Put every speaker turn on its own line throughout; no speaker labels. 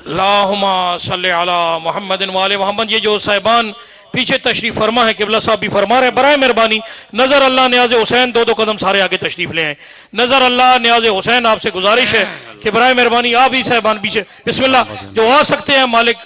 اللہم صلی علی محمد وآل محمد۔ یہ جو صاحبان پیچھے تشریف فرما ہے، قبلہ صاحب بھی فرما رہے ہیں، برائے مہربانی نظر اللہ نیاز حسین دو قدم سارے آگے تشریف لے آئیں۔ نظر اللہ نیاز حسین آپ سے گزارش ہے کہ برائے مہربانی آپ ہی صاحبان پیچھے بسم اللہ جو آ سکتے ہیں، مالک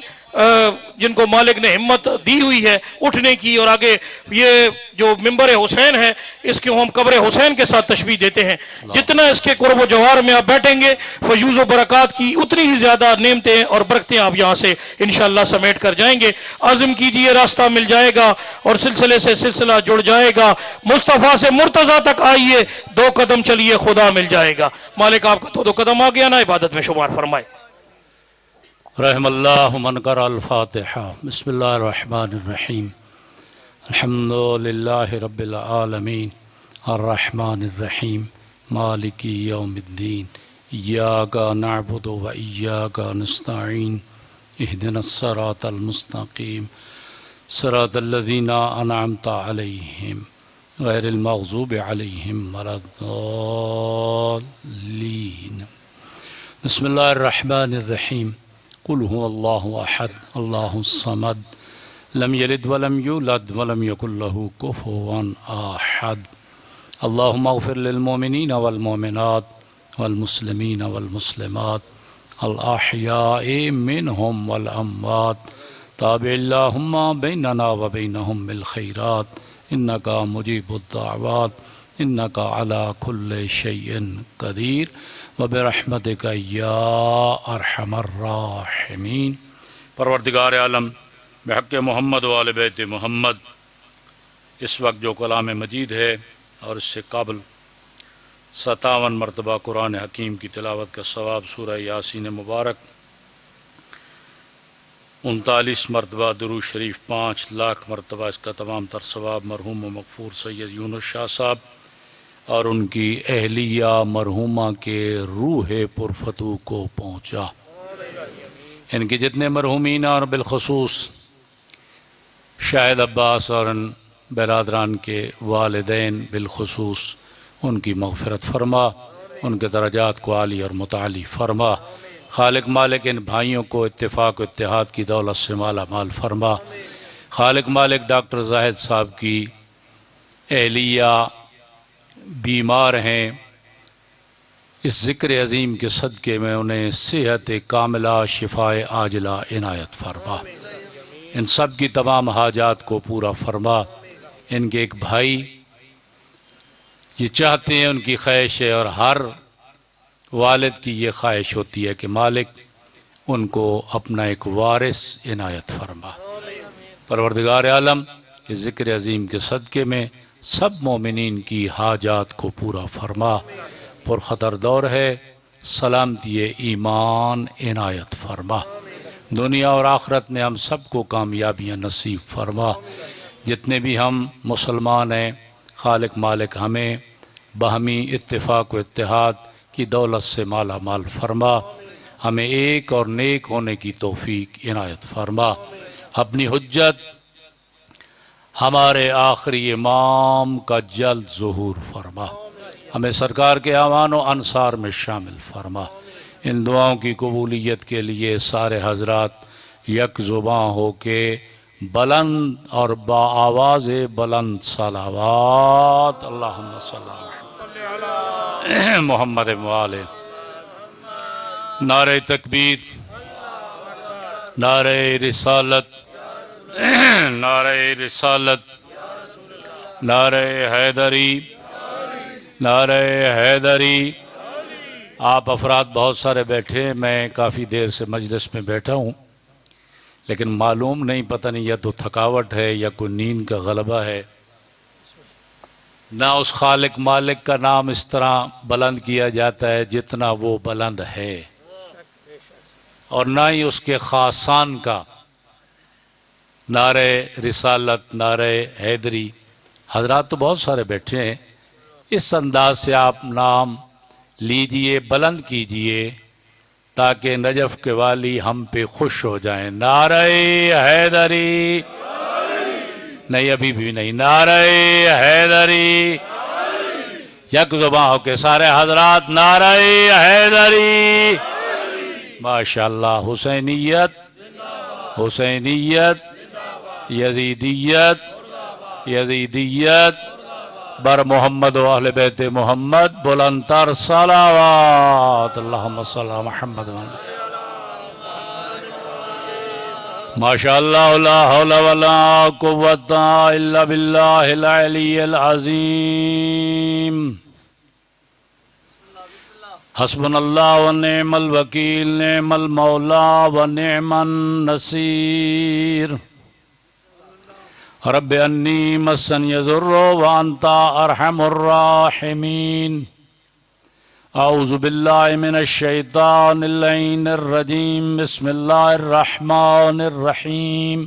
جن کو مالک نے ہمت دی ہوئی ہے اٹھنے کی، اور آگے یہ جو ممبر حسین ہے اس کو ہم قبر حسین کے ساتھ تشبیہ دیتے ہیں، جتنا اس کے قرب و جوار میں آپ بیٹھیں گے فیوز و برکات کی اتنی ہی زیادہ نعمتیں اور برکتیں آپ یہاں سے انشاءاللہ سمیٹ کر جائیں گے۔ عزم کیجئے راستہ مل جائے گا اور سلسلے سے سلسلہ جڑ جائے گا، مصطفیٰ سے مرتضیٰ تک آئیے، دو قدم چلیے خدا مل جائے گا۔ مالک آپ کا دو قدم آ گیا نا، عبادت میں شمار فرمائے۔
رحم اللہ من قرأ الفاتحہ۔ بسم اللہ الرحمن الرحیم۔ الحمدللہ رب العالمین الرحمن الرحیم مالک یوم الدین ایاک نعبد و ایاک نستعین اہدنا الصراط المستقیم صراط الذین انعمت علیہم غیر المغضوب علیہم ولا الضالین۔ بسم اللہ الرحمن الرحیم۔ قل هو اللہ احد اللہ الصمد لم یلد ولم یولد ولم یکن له کفوا احد۔ اللہم اغفر للمؤمنین والمؤمنات والمسلمین والمسلمات الاحیاء منہم والاموات تابع اللہم بیننا وبینہم بالخیرات انکا مجیب الدعوات انکا علی کل شیء قدیر وبرحمتک یا ارحم الراحمین۔ پروردگار عالم بحق محمد و آل بیت محمد، اس وقت جو کلام مجید ہے اور اس سے قبل 57 مرتبہ قرآن حکیم کی تلاوت کا ثواب، سورہ یاسین مبارک 39 مرتبہ درود شریف 5 لاکھ مرتبہ اس کا تمام تر ثواب مرحوم و مغفور سید یونس شاہ صاحب اور ان کی اہلیہ مرحومہ کے روح پرفتو کو پہنچا۔ ان کے جتنے مرحومین اور بالخصوص شاہد عباس اور ان برادران کے والدین بالخصوص ان کی مغفرت فرما، ان کے درجات کو عالی اور متعالی فرما۔ خالق مالک ان بھائیوں کو اتفاق و اتحاد کی دولت سے مالا مال فرما۔ خالق مالک ڈاکٹر زاہد صاحب کی اہلیہ بیمار ہیں، اس ذکر عظیم کے صدقے میں انہیں صحت کاملہ شفاء عاجلہ عنایت فرما، ان سب کی تمام حاجات کو پورا فرما۔ ان کے ایک بھائی یہ چاہتے ہیں، ان کی خواہش ہے اور ہر والد کی یہ خواہش ہوتی ہے کہ مالک ان کو اپنا ایک وارث عنایت فرما۔ پروردگار عالم اس ذکر عظیم کے صدقے میں سب مومنین کی حاجات کو پورا فرما۔ پرخطر دور ہے، سلامتی ایمان عنایت فرما۔ دنیا اور آخرت میں ہم سب کو کامیابیاں نصیب فرما۔ جتنے بھی ہم مسلمان ہیں، خالق مالک ہمیں باہمی اتفاق و اتحاد کی دولت سے مالا مال فرما، ہمیں ایک اور نیک ہونے کی توفیق عنایت فرما۔ اپنی حجت ہمارے آخری امام کا جلد ظہور فرما، ہمیں سرکار کے اعوان و انصار میں شامل فرما۔ ان دعاؤں کی قبولیت کے لیے سارے حضرات یک زباں ہو کے بلند اور با آواز بلند صلوات اللہم صلی علی محمد وآلہ۔ نعرہ تکبیر، نعرہ رسالت، نعرہ رسالت، نعرہ حیدری، نعرہ حیدری۔ آپ افراد بہت سارے بیٹھے ہیں، میں کافی دیر سے مجلس میں بیٹھا ہوں، لیکن معلوم نہیں، پتہ نہیں یا تو تھکاوٹ ہے یا کوئی نیند کا غلبہ ہے۔ نہ اس خالق مالک کا نام اس طرح بلند کیا جاتا ہے جتنا وہ بلند ہے، اور نہ ہی اس کے خاصان کا۔ نعرہ رسالت، نعرہ حیدری، حضرات تو بہت سارے بیٹھے ہیں، اس انداز سے آپ نام لیجئے، بلند کیجئے تاکہ نجف کے والی ہم پہ خوش ہو جائیں۔ نعرہ حیدری، نہیں ابھی بھی نہیں، نعرہ حیدری، یک زباں ہو کے سارے حضرات، نعرہ حیدری، ماشاءاللہ حسینیت حسینیت یزیدیت یزیدیت بر محمد و اہل بیت محمد بلندتر صلوات اللہم صلی علی محمد ماشاءاللہ لا حول ولا قوة الا باللہ العلی العظیم حسبنا اللہ و نعم الوکیل نعم المولا و نعم النصیر رب انی مسنی الضر وانت ارحم الراحمین اعوذ باللہ من الشیطان اللعین الرجیم بسم اللہ الرحمن الرحیم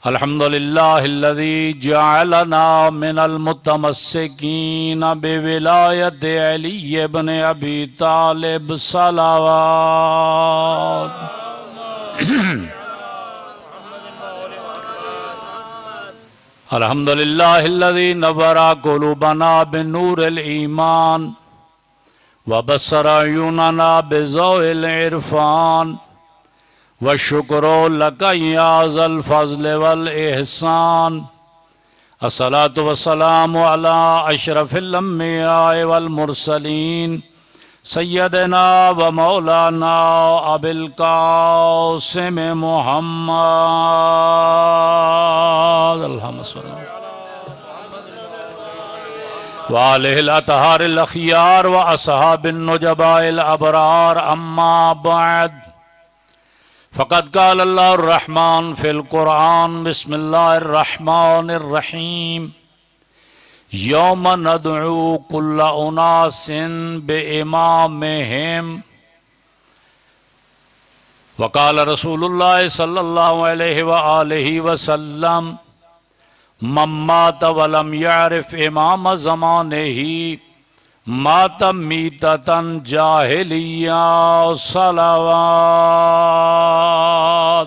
الحمدللہ الذی جعلنا من المتمسکین بولایت علی ابن ابی طالب صلوات الحمدللہ الذی نور قلوبنا بنور الایمان وبصر عیوننا بضوء العرفان والشکر لک یا ذا الفضل والاحسان الصلاة والسلام علی اشرف الانبیاء والمرسلین سیدنا و مولانا ابی القاسم محمد اللہم صلی اللہ وآلہ الاطہار الاخیار واصحاب النجباء الابرار اما بعد فقد قال اللہ الرحمن فی القرآن بسم اللہ الرحمن الرحیم یوم ندعو کل اناس بامامہم وقال رسول اللہ صلی اللہ علیہ وآلہ وسلم من مات ولم يعرف امام زمانه مات میتة جاہلیہ صلوات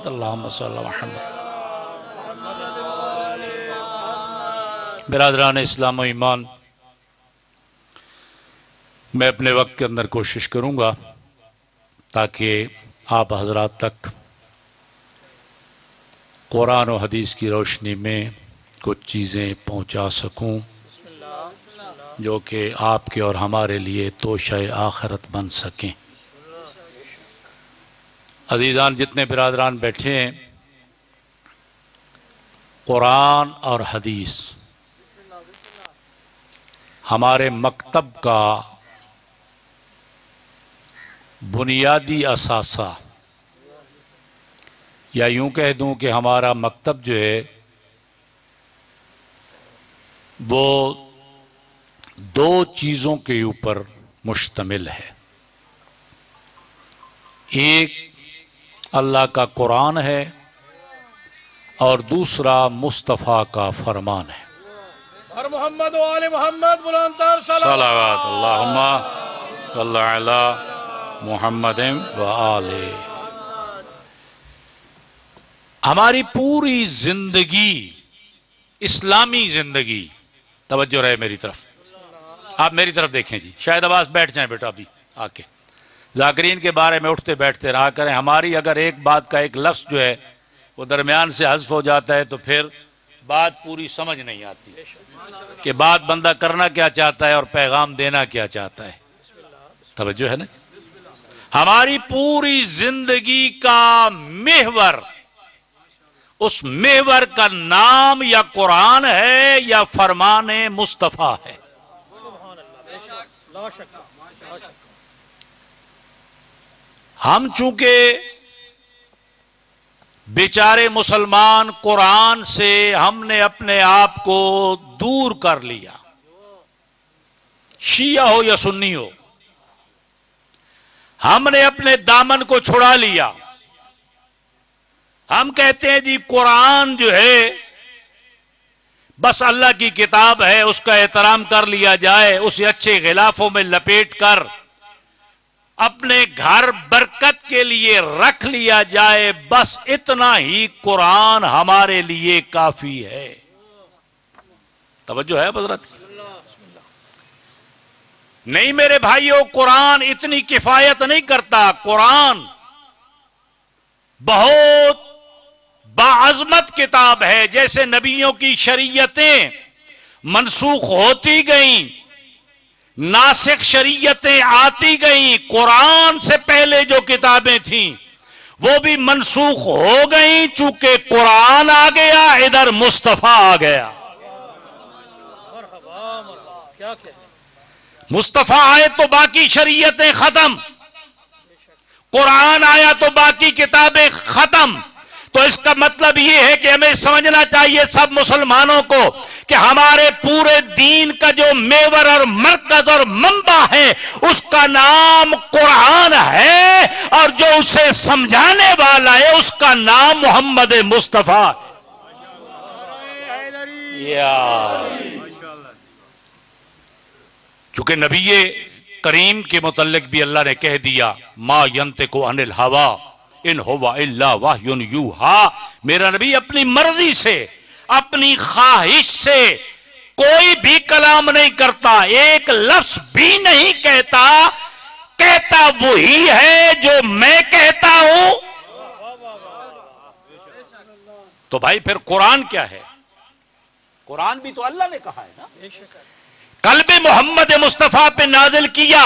اللہم صلی اللہ محمد برادران اسلام و ایمان میں اپنے وقت کے اندر کوشش کروں گا تاکہ آپ حضرات تک قرآن و حدیث کی روشنی میں کچھ چیزیں پہنچا سکوں جو کہ آپ کے اور ہمارے لیے توشہ آخرت بن سکیں۔ عزیزان جتنے برادران بیٹھے ہیں، قرآن اور حدیث ہمارے مکتب کا بنیادی اثاثہ، یا یوں کہہ دوں کہ ہمارا مکتب جو ہے وہ دو چیزوں کے اوپر مشتمل ہے۔ ایک اللہ کا قرآن ہے اور دوسرا مصطفیٰ کا فرمان ہے۔
ہر محمد و آل محمد بلندتر
صلوات اللہم صلی علی محمد و آلہ۔ ہماری پوری زندگی، اسلامی زندگی، توجہ رہے میری طرف، آپ میری طرف دیکھیں جی، شاید عباس بیٹھ جائیں بیٹا ابھی آ کے، ذاکرین کے بارے میں اٹھتے بیٹھتے رہا کریں۔ ہماری اگر ایک بات کا ایک لفظ جو ہے وہ درمیان سے حذف ہو جاتا ہے تو پھر بات پوری سمجھ نہیں آتی کہ بات بندہ کرنا کیا چاہتا ہے اور پیغام دینا کیا چاہتا ہے۔ توجہ ہے نا؟ ہماری پوری زندگی کا محور، اس محور کا نام یا قرآن ہے یا فرمان مصطفیٰ ہے۔ ہم چونکہ بیچارے مسلمان قرآن سے ہم نے اپنے آپ کو دور کر لیا، شیعہ ہو یا سنی ہو، ہم نے اپنے دامن کو چھڑا لیا۔ ہم کہتے ہیں جی قرآن جو ہے بس اللہ کی کتاب ہے، اس کا احترام کر لیا جائے، اسے اچھے غلافوں میں لپیٹ کر اپنے گھر برکت کے لیے رکھ لیا جائے، بس اتنا ہی قرآن ہمارے لیے کافی ہے۔ توجہ ہے حضرت؟ نہیں میرے بھائیوں، قرآن اتنی کفایت نہیں کرتا. قرآن بہت باعظمت کتاب ہے. جیسے نبیوں کی شریعتیں منسوخ ہوتی گئیں، ناسخ شریعتیں آتی گئیں، قرآن سے پہلے جو کتابیں تھیں وہ بھی منسوخ ہو گئیں. چونکہ قرآن آ گیا، ادھر مصطفیٰ آ گیا. مصطفیٰ آئے تو باقی شریعتیں ختم، قرآن آیا تو باقی کتابیں ختم. تو اس کا مطلب یہ ہے کہ ہمیں سمجھنا چاہیے سب مسلمانوں کو کہ ہمارے پورے دین کا جو میور اور مرکز اور منبع ہے اس کا نام قرآن ہے، اور جو اسے سمجھانے والا ہے اس کا نام محمد مصطفیٰ. چونکہ نبی کریم کے متعلق بھی اللہ نے کہہ دیا ما ینطق عن الہوا ان ہوا الا وحی یوحی. میرا نبی اپنی مرضی سے، اپنی خواہش سے کوئی بھی کلام نہیں کرتا، ایک لفظ بھی نہیں کہتا. کہتا وہی ہے جو میں کہتا ہوں. تو بھائی پھر قرآن کیا ہے؟ قرآن بھی تو اللہ نے کہا ہے نا. قلب محمد مصطفیٰ پہ نازل کیا،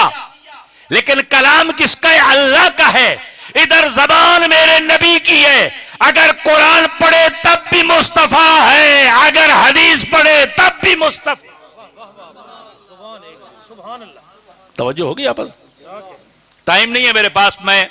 لیکن کلام کس کا ہے؟ اللہ کا ہے. ادھر زبان میرے نبی کی ہے. اگر قرآن پڑھے تب بھی مصطفیٰ ہے، اگر حدیث پڑھے تب بھی مصطفیٰ. توجہ ہوگی آپ؟ ٹائم نہیں ہے میرے پاس، میں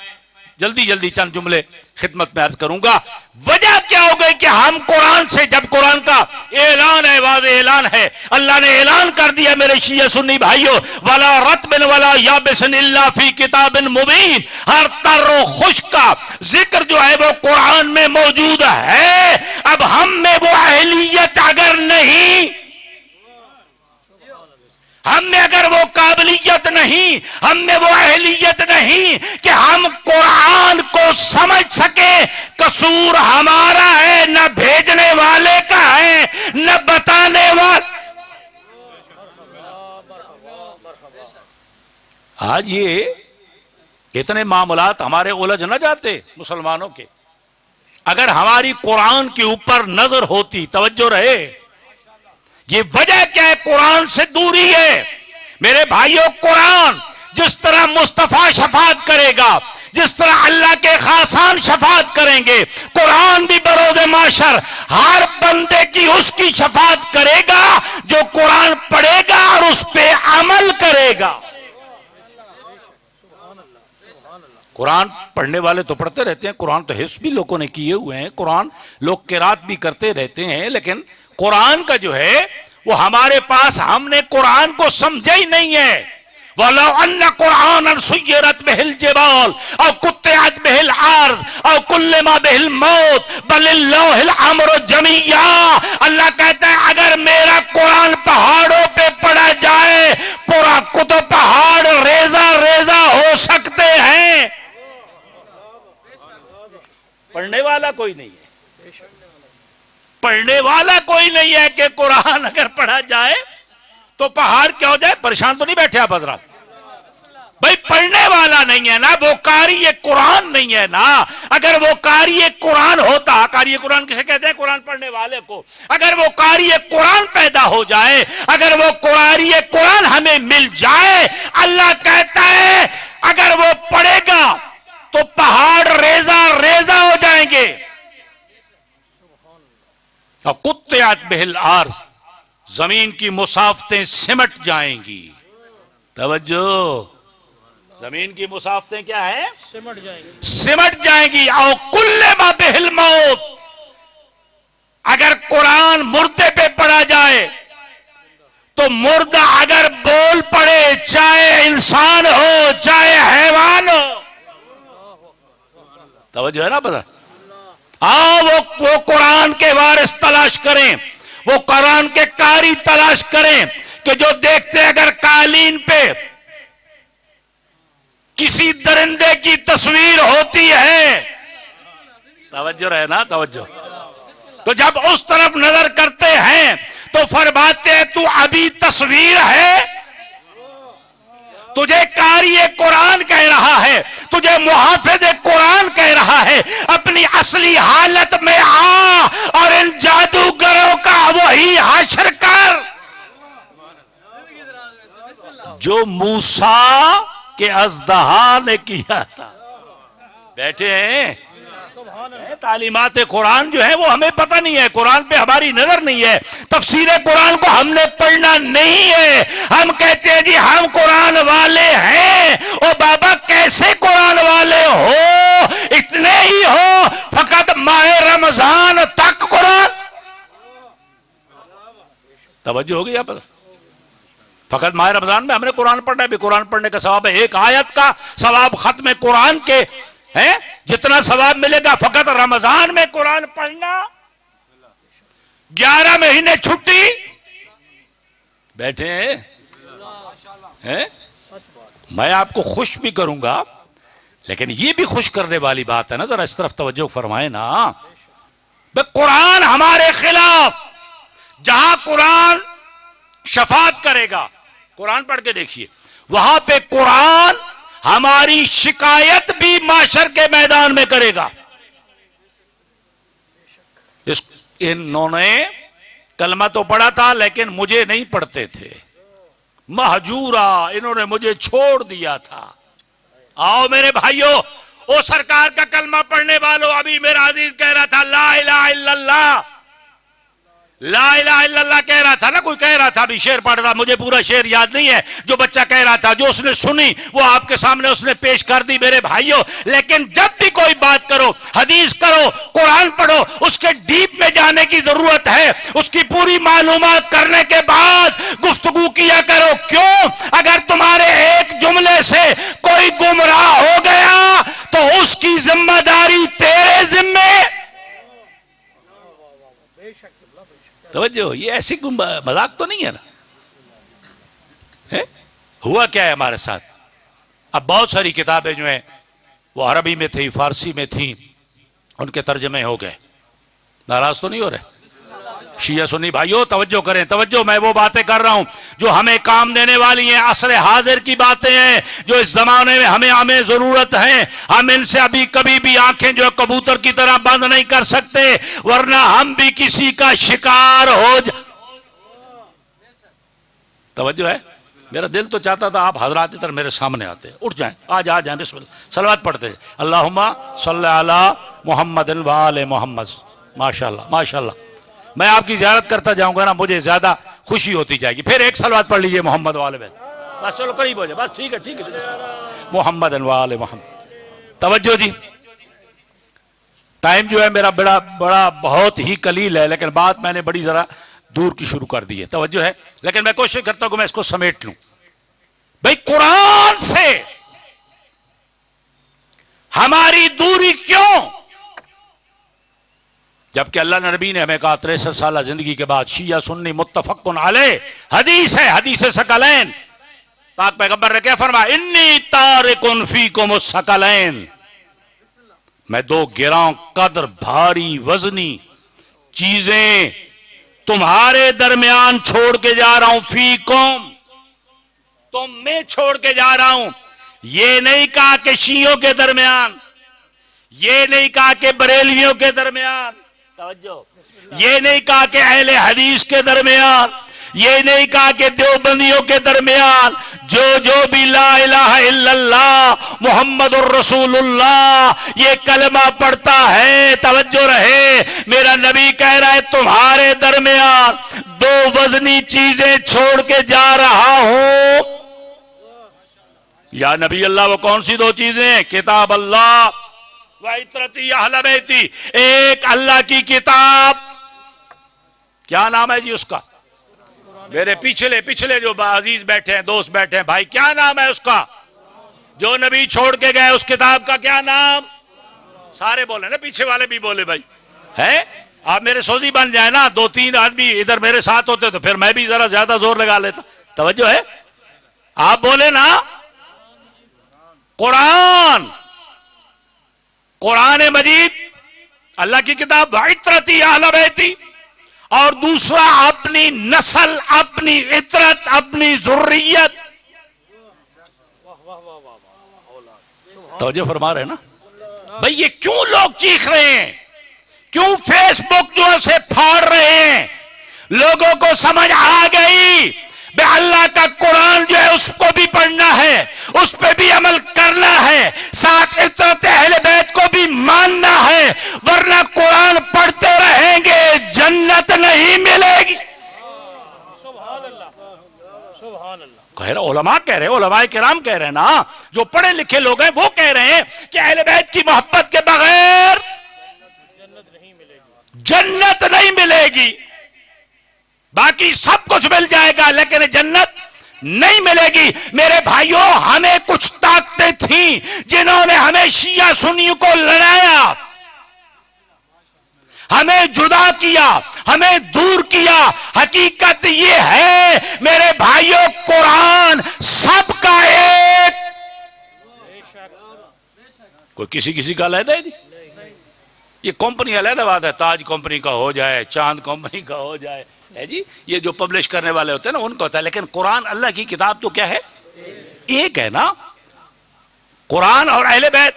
جلدی چند جملے خدمت میں عرض کروں گا. وجہ کیا ہو گئی کہ ہم قرآن سے، جب قرآن کا اعلان ہے، واضح اعلان ہے، اللہ نے اعلان کر دیا میرے شیعہ سنی بھائیوں، وَلَا رَطْبٍ وَلَا يَابِسٍ إِلَّا فِي كِتَابٍ مُبِينٍ. ہر تر و خشک کا ذکر جو ہے وہ قرآن میں موجود ہے. اب ہم میں وہ اہلیت اگر نہیں، ہم میں اگر وہ قابلیت نہیں، ہم میں وہ اہلیت نہیں کہ ہم قرآن کو سمجھ سکیں، قصور ہمارا ہے، نہ بھیجنے والے کا ہے، نہ بتانے والے. آج یہ اتنے معاملات ہمارے الجھ نہ جاتے مسلمانوں کے اگر ہماری قرآن کے اوپر نظر ہوتی. توجہ رہے، یہ وجہ کیا ہے؟ قرآن سے دوری ہے میرے بھائیوں. قرآن جس طرح مصطفیٰ شفاعت کرے گا، جس طرح اللہ کے خاصان شفاعت کریں گے، قرآن بھی بروز محشر ہر بندے کی اس کی شفاعت کرے گا جو قرآن پڑھے گا اور اس پہ عمل کرے گا. قرآن پڑھنے والے تو پڑھتے رہتے ہیں، قرآن تو حفظ بھی لوگوں نے کیے ہوئے ہیں، قرآن لوگ قرات بھی کرتے رہتے ہیں، لیکن قرآن کا جو ہے وہ ہمارے پاس، ہم نے قرآن کو سمجھا ہی نہیں ہے. وَلَوْ أَنَّ قُرْآنًا سُيِّرَتْ بِهِ الْجِبَالُ أَوْ قُطِّعَتْ بِهِ الْأَرْضُ أَوْ كُلِّمَ بِهِ الْمَوْتُ بَلِ اللَّهُ الْأَمْرُ جَمِيعًا. اللہ کہتا ہے اگر میرا قرآن پہاڑوں پہ پڑھا جائے، پورا تو پہاڑ ریزہ ریزہ ہو سکتے ہیں. پڑھنے والا کوئی نہیں ہے، پڑھنے والا کوئی نہیں ہے کہ قرآن اگر پڑھا جائے تو پہاڑ کیا ہو جائے. پریشان تو نہیں بیٹھے آپ حضرات؟ بھائی پڑھنے والا نہیں ہے نا، وہ قاری قرآن نہیں ہے نا. اگر وہ قاری قرآن ہوتا، قاری قرآن کسے کہتے ہیں؟ قرآن پڑھنے والے کو. اگر وہ قاری قرآن پیدا ہو جائے، اگر وہ قاری قرآن ہمیں مل جائے، اللہ کہتا ہے اگر وہ پڑھے گا تو پہاڑ ریزہ ریزہ ہو جائیں گے. قطعت بہ الارض، زمین کی مسافتیں سمٹ جائیں گی. توجہ، زمین کی مسافتیں کیا ہیں؟ سمٹ جائیں گی. او کلم بہ الموت، اگر قرآن مردے پہ پڑھا جائے تو مردہ اگر بول پڑے، چاہے انسان ہو چاہے حیوان ہو. توجہ ہے نا پتہ؟ وہ قرآن کے وارث تلاش کریں، وہ قرآن کے قاری تلاش کریں کہ جو دیکھتے اگر قالین پہ کسی درندے کی تصویر ہوتی ہے. توجہ رہے نا، توجہ. تو جب اس طرف نظر کرتے ہیں تو فرماتے ہیں تو ابھی تصویر ہے. تجھے قاری قرآن کہہ رہا ہے، تجھے محافظ قرآن کہہ رہا ہے، اپنی اصلی حالت میں آ اور ان جادوگروں کا وہی حشر کر جو موسیٰ کے اژدہا نے کیا تھا۔ بیٹھے ہیں تعلیمات قرآن جو ہے وہ ہمیں پتہ نہیں ہے، قرآن پہ ہماری نظر نہیں ہے، تفسیر قرآن کو ہم نے پڑھنا نہیں ہے۔ ہم کہتے ہیں جی ہم قرآن والے ہیں۔ او بابا کیسے قرآن والے ہو؟ اتنے ہی ہو فقط ماہ رمضان تک قرآن۔ توجہ ہو گئی آپ؟ فقط ماہ رمضان میں ہم نے قرآن پڑھنا ہے، بھی قرآن پڑھنے کا ثواب ہے، ایک آیت کا ثواب ختم قرآن کے ہے جتنا ثواب ملے گا فقط رمضان میں قرآن پڑھنا۔ 11 مہینے چھٹی بیٹھے ہیں۔ میں آپ کو خوش بھی کروں گا لیکن یہ بھی خوش کرنے والی بات ہے نا، ذرا اس طرف توجہ فرمائیں نا۔ قرآن ہمارے خلاف، جہاں قرآن شفاعت کرے گا، قرآن پڑھ کے دیکھیے، وہاں پہ قرآن ہماری شکایت بھی معاشر کے میدان میں کرے گا۔ انہوں نے کلمہ تو پڑھا تھا لیکن مجھے نہیں پڑھتے تھے، مہجورا، انہوں نے مجھے چھوڑ دیا تھا۔ آؤ میرے بھائیو، او سرکار کا کلمہ پڑھنے والوں، ابھی میرا عزیز کہہ رہا تھا لا الہ الا اللہ، لا الہ الا اللہ کہہ رہا تھا نا، کوئی کہہ رہا تھا، ابھی شعر پڑھ رہا، مجھے پورا شعر یاد نہیں ہے، جو بچہ کہہ رہا تھا، جو اس نے سنی وہ آپ کے سامنے اس نے پیش کر دی میرے بھائیوں۔ لیکن جب بھی کوئی بات کرو، حدیث کرو، قرآن پڑھو، اس کے ڈیپ میں جانے کی ضرورت ہے، اس کی پوری معلومات کرنے کے بعد گفتگو کیا کرو۔ کیوں؟ اگر تمہارے ایک جملے سے کوئی گمراہ ہو گیا تو اس کی ذمہ داری تیرے ذمے۔ توجہ، یہ ایسی مذاق تو نہیں ہے نا۔ ہوا کیا ہے ہمارے ساتھ؟ اب بہت ساری کتابیں جو ہیں وہ عربی میں تھی، فارسی میں تھیں، ان کے ترجمے ہو گئے۔ ناراض تو نہیں ہو رہے؟ شیعہ سنی بھائیو توجہ کریں، توجہ، میں وہ باتیں کر رہا ہوں جو ہمیں کام دینے والی ہیں، عصر حاضر کی باتیں ہیں، جو اس زمانے میں ہمیں ضرورت ہے۔ ہم ان سے ابھی کبھی بھی آنکھیں جو کبوتر کی طرح بند نہیں کر سکتے، ورنہ ہم بھی کسی کا شکار ہو توجہ ہے؟ میرا دل تو چاہتا تھا آپ حضرات ادھر میرے سامنے آتے، اٹھ جائیں، آ جائیں، بسم اللہ، صلوات پڑھتے ہیں، اللہم صلی علی محمد و آل محمد۔ ماشاءاللہ ماشاءاللہ، میں آپ کی زیارت کرتا جاؤں گا نا، مجھے زیادہ خوشی ہوتی جائے گی۔ پھر ایک صلوات پڑھ لیجئے محمد و آل بیت، بس چلو قریب ہو جائے، بس ٹھیک ہے محمد و آل محمد۔ توجہ جی، ٹائم جو ہے میرا بڑا بہت ہی قلیل ہے، لیکن بات میں نے بڑی ذرا دور کی شروع کر دی ہے، توجہ ہے، لیکن میں کوشش کرتا ہوں کہ میں اس کو سمیٹ لوں۔ بھئی قرآن سے ہماری دوری کیوں؟ جبکہ اللہ نبی نے ہمیں کہا 63 سالہ زندگی کے بعد شیعہ سنی متفقن علیہ، حدیث ہے، حدیث ثقلین، پاک پیغمبر نے کیا فرمایا؟ انی تارکن فیکم الثقلین، میں دو گراں قدر بھاری وزنی چیزیں تمہارے درمیان چھوڑ کے جا رہا ہوں، فیکم، تم میں چھوڑ کے جا رہا ہوں۔ یہ نہیں کہا کہ شیعوں کے درمیان، یہ نہیں کہا کہ بریلویوں کے درمیان، توجہ، یہ نہیں کہا کہ اہل حدیث کے درمیان، یہ نہیں کہا کہ دیوبندیوں کے درمیان، جو بھی لا الہ الا اللہ محمد الرسول اللہ یہ کلمہ پڑھتا ہے، توجہ رہے، میرا نبی کہہ رہا ہے تمہارے درمیان دو وزنی چیزیں چھوڑ کے جا رہا ہوں۔ یا نبی اللہ، وہ کون سی دو چیزیں ہیں؟ کتاب اللہ وعطرتی اہل بیتی، ایک اللہ کی کتاب، کیا نام ہے جی اس کا؟ میرے پچھلے جو عزیز بیٹھے ہیں، دوست بیٹھے ہیں، بھائی کیا نام ہے اس کا؟ جو نبی چھوڑ کے گئے اس کتاب کا کیا نام؟ سارے بولے نا، پیچھے والے بھی بولے بھائی، ہے؟ آپ میرے سوزی بن جائیں نا، 2-3 آدمی ادھر میرے ساتھ ہوتے تو پھر میں بھی ذرا زیادہ زور لگا لیتا، توجہ ہے؟ آپ بولے نا، قرآن مجید اللہ کی کتاب وعطرتی اہل بیتی، اور دوسرا اپنی نسل، اپنی عطرت، اپنی ذریت، توجہ فرما رہے ہیں نا بھئی؟ یہ کیوں لوگ چیخ رہے ہیں، کیوں فیس بک جو سے پھاڑ رہے ہیں؟ لوگوں کو سمجھ آ گئی بے اللہ کا قرآن جو ہے اس کو بھی پڑھنا ہے، اس پہ بھی عمل کرنا ہے، ساتھ عطرت اہل بیت کو بھی ماننا ہے، ورنہ قرآن پڑھتے رہیں گے جنت نہیں ملے گی۔
سبحان اللہ، سبحان اللہ۔
کہہ رہے علماء کہہ رہے، علماء کرام کہہ رہے ہیں نا، جو پڑھے لکھے لوگ ہیں وہ کہہ رہے ہیں کہ اہل بیت کی محبت کے بغیر جنت نہیں ملے گی، باقی سب کچھ مل جائے گا لیکن جنت نہیں ملے گی۔ میرے بھائیوں، ہمیں کچھ طاقتیں تھیں جنہوں نے ہمیں شیعہ سنیوں کو لڑایا، ہمیں جدا کیا، ہمیں دور کیا۔ حقیقت یہ ہے میرے بھائیوں، قرآن سب کا ایک، کوئی کسی کا علیحدہ ہے جی؟ یہ کمپنی علیحدہ بات ہے، تاج کمپنی کا ہو جائے، چاند کمپنی کا ہو جائے ہے جی، یہ جو پبلش کرنے والے ہوتے ہیں نا ان کو ہوتا ہے، لیکن قرآن اللہ کی کتاب تو کیا ہے؟ ایک ہے نا، قرآن اور اہل بیت۔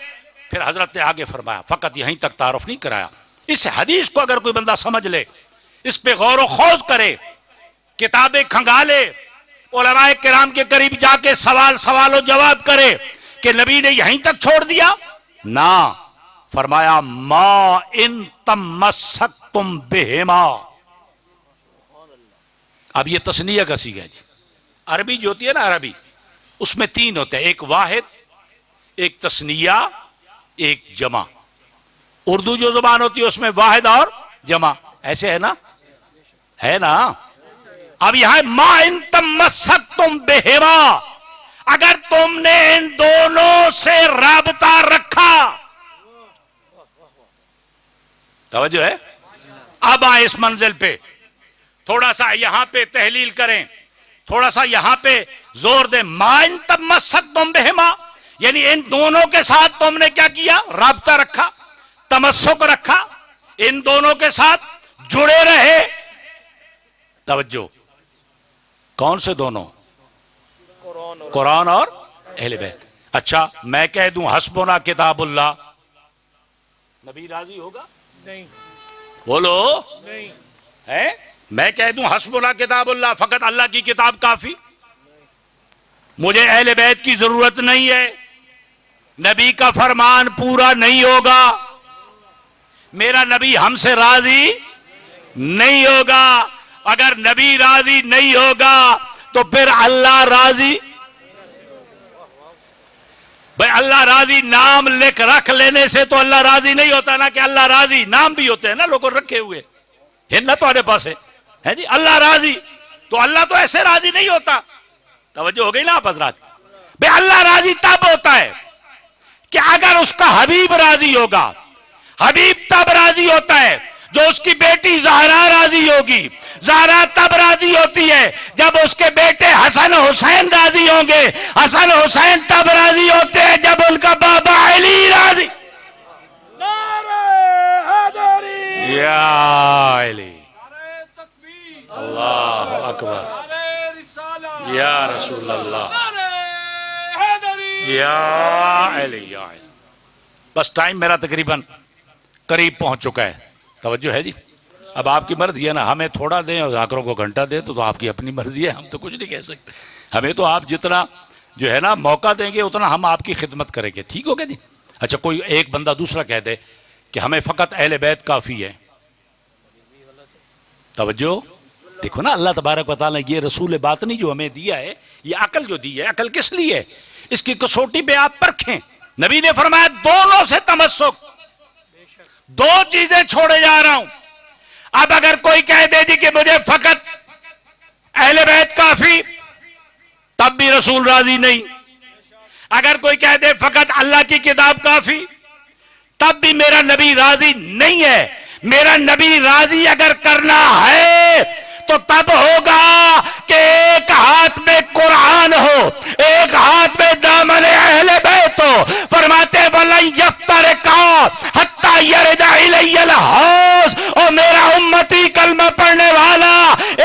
پھر حضرت نے آگے فرمایا، فقط یہیں تک تعارف نہیں کرایا، اس حدیث کو اگر کوئی بندہ سمجھ لے، اس پہ غور و خوض کرے، کتابیں کھنگالے، علماء کرام کے قریب جا کے سوال و جواب کرے کہ نبی نے یہیں تک چھوڑ دیا؟ نہ، فرمایا ما ان تمسکتم بہما۔ اب یہ تثنیہ کا صیغہ ہے جی، عربی جو ہوتی ہے نا عربی، اس میں تین ہوتے ہیں، ایک واحد، ایک تثنیہ، ایک جمع۔ اردو جو زبان ہوتی ہے اس میں واحد اور جمع، ایسے ہے نا، ہے نا؟ اب یہاں ما ان تمسکتم بہما، اگر تم نے ان دونوں سے رابطہ رکھا، توجہ ہے؟ اب آئے اس منزل پہ، تھوڑا سا یہاں پہ تحلیل کریں، تھوڑا سا یہاں پہ زور دیں۔ ما ان تمسکتم بہما، یعنی ان دونوں کے ساتھ تم نے کیا کیا؟ رابطہ رکھا، تمسک رکھا، ان دونوں کے ساتھ جڑے رہے۔ توجہ، کون سے دونوں؟ قرآن اور اہل بیت۔ اچھا، میں کہہ دوں حسبنا کتاب اللہ، نبی راضی ہوگا؟
نہیں،
بولو،
نہیں۔
ہے؟ میں کہہ دوں حسبنا کتاب اللہ، فقط اللہ کی کتاب کافی، مجھے اہل بیت کی ضرورت نہیں ہے، نبی کا فرمان پورا نہیں ہوگا، میرا نبی ہم سے راضی نہیں ہوگا، اگر نبی راضی نہیں ہوگا تو پھر اللہ راضی؟ بھئی اللہ راضی نام لکھ رکھ لینے سے تو اللہ راضی نہیں ہوتا نا، کہ اللہ راضی نام بھی ہوتے ہیں نا لوگوں رکھے ہوئے ہیں نا تمہارے پاس ہے جی، اللہ راضی، تو اللہ تو ایسے راضی نہیں ہوتا۔ توجہ ہو گئی نا آپ حضرات؟ بھئی اللہ راضی تب ہوتا ہے کہ اگر اس کا حبیب راضی ہوگا، حبیب تب راضی ہوتا ہے جو اس کی بیٹی زہرا راضی ہوگی، زہرا تب راضی ہوتی ہے جب اس کے بیٹے حسن حسین راضی ہوں گے، حسن حسین تب راضی ہوتے ہیں جب ان کا بابا علی راضی۔
نعرہ حیدری،
یا علی، اللہ اکبر، یا رسول اللہ، یا علی، یا علی۔ بس ٹائم میرا تقریباً قریب پہنچ چکا ہے، توجہ ہے جی؟ اب آپ کی مرضی ہے نا، ہمیں تھوڑا دیں اور ذاکروں کو گھنٹہ دیں تو آپ کی اپنی مرضی ہے، ہم تو کچھ نہیں کہہ سکتے، ہمیں تو آپ جتنا جو ہے نا موقع دیں گے اتنا ہم آپ کی خدمت کریں گے، ٹھیک ہوگا جی؟ اچھا، کوئی ایک بندہ دوسرا کہہ دے کہ ہمیں فقط اہل بیت کافی ہے، توجہ دیکھو نا، اللہ تبارک و تعالیٰ نے یہ رسول باطنی جو ہمیں دیا ہے، یہ عقل جو دی ہے، عقل کس لیے ہے؟ اس کی کسوٹی پہ آپ پرکھیں۔ نبی نے فرمایا دونوں سے تمسک، دو چیزیں چھوڑے جا رہا ہوں۔ اب اگر کوئی کہہ دے جی کہ مجھے فقط اہل بیت کافی، تب بھی رسول راضی نہیں۔ اگر کوئی کہہ دے فقط اللہ کی کتاب کافی، تب بھی میرا نبی راضی نہیں ہے۔ میرا نبی راضی اگر کرنا ہے تو تب ہوگا کہ ایک ہاتھ میں قرآن ہو، ایک ہاتھ میں دامن اہل بیت ہو۔ فرماتے وَلَن يَفْتَرِقَا حَتَّى يَرِدَ إِلَيَّ الْحَوْض، اور میرا امتی کلمہ پڑھنے والا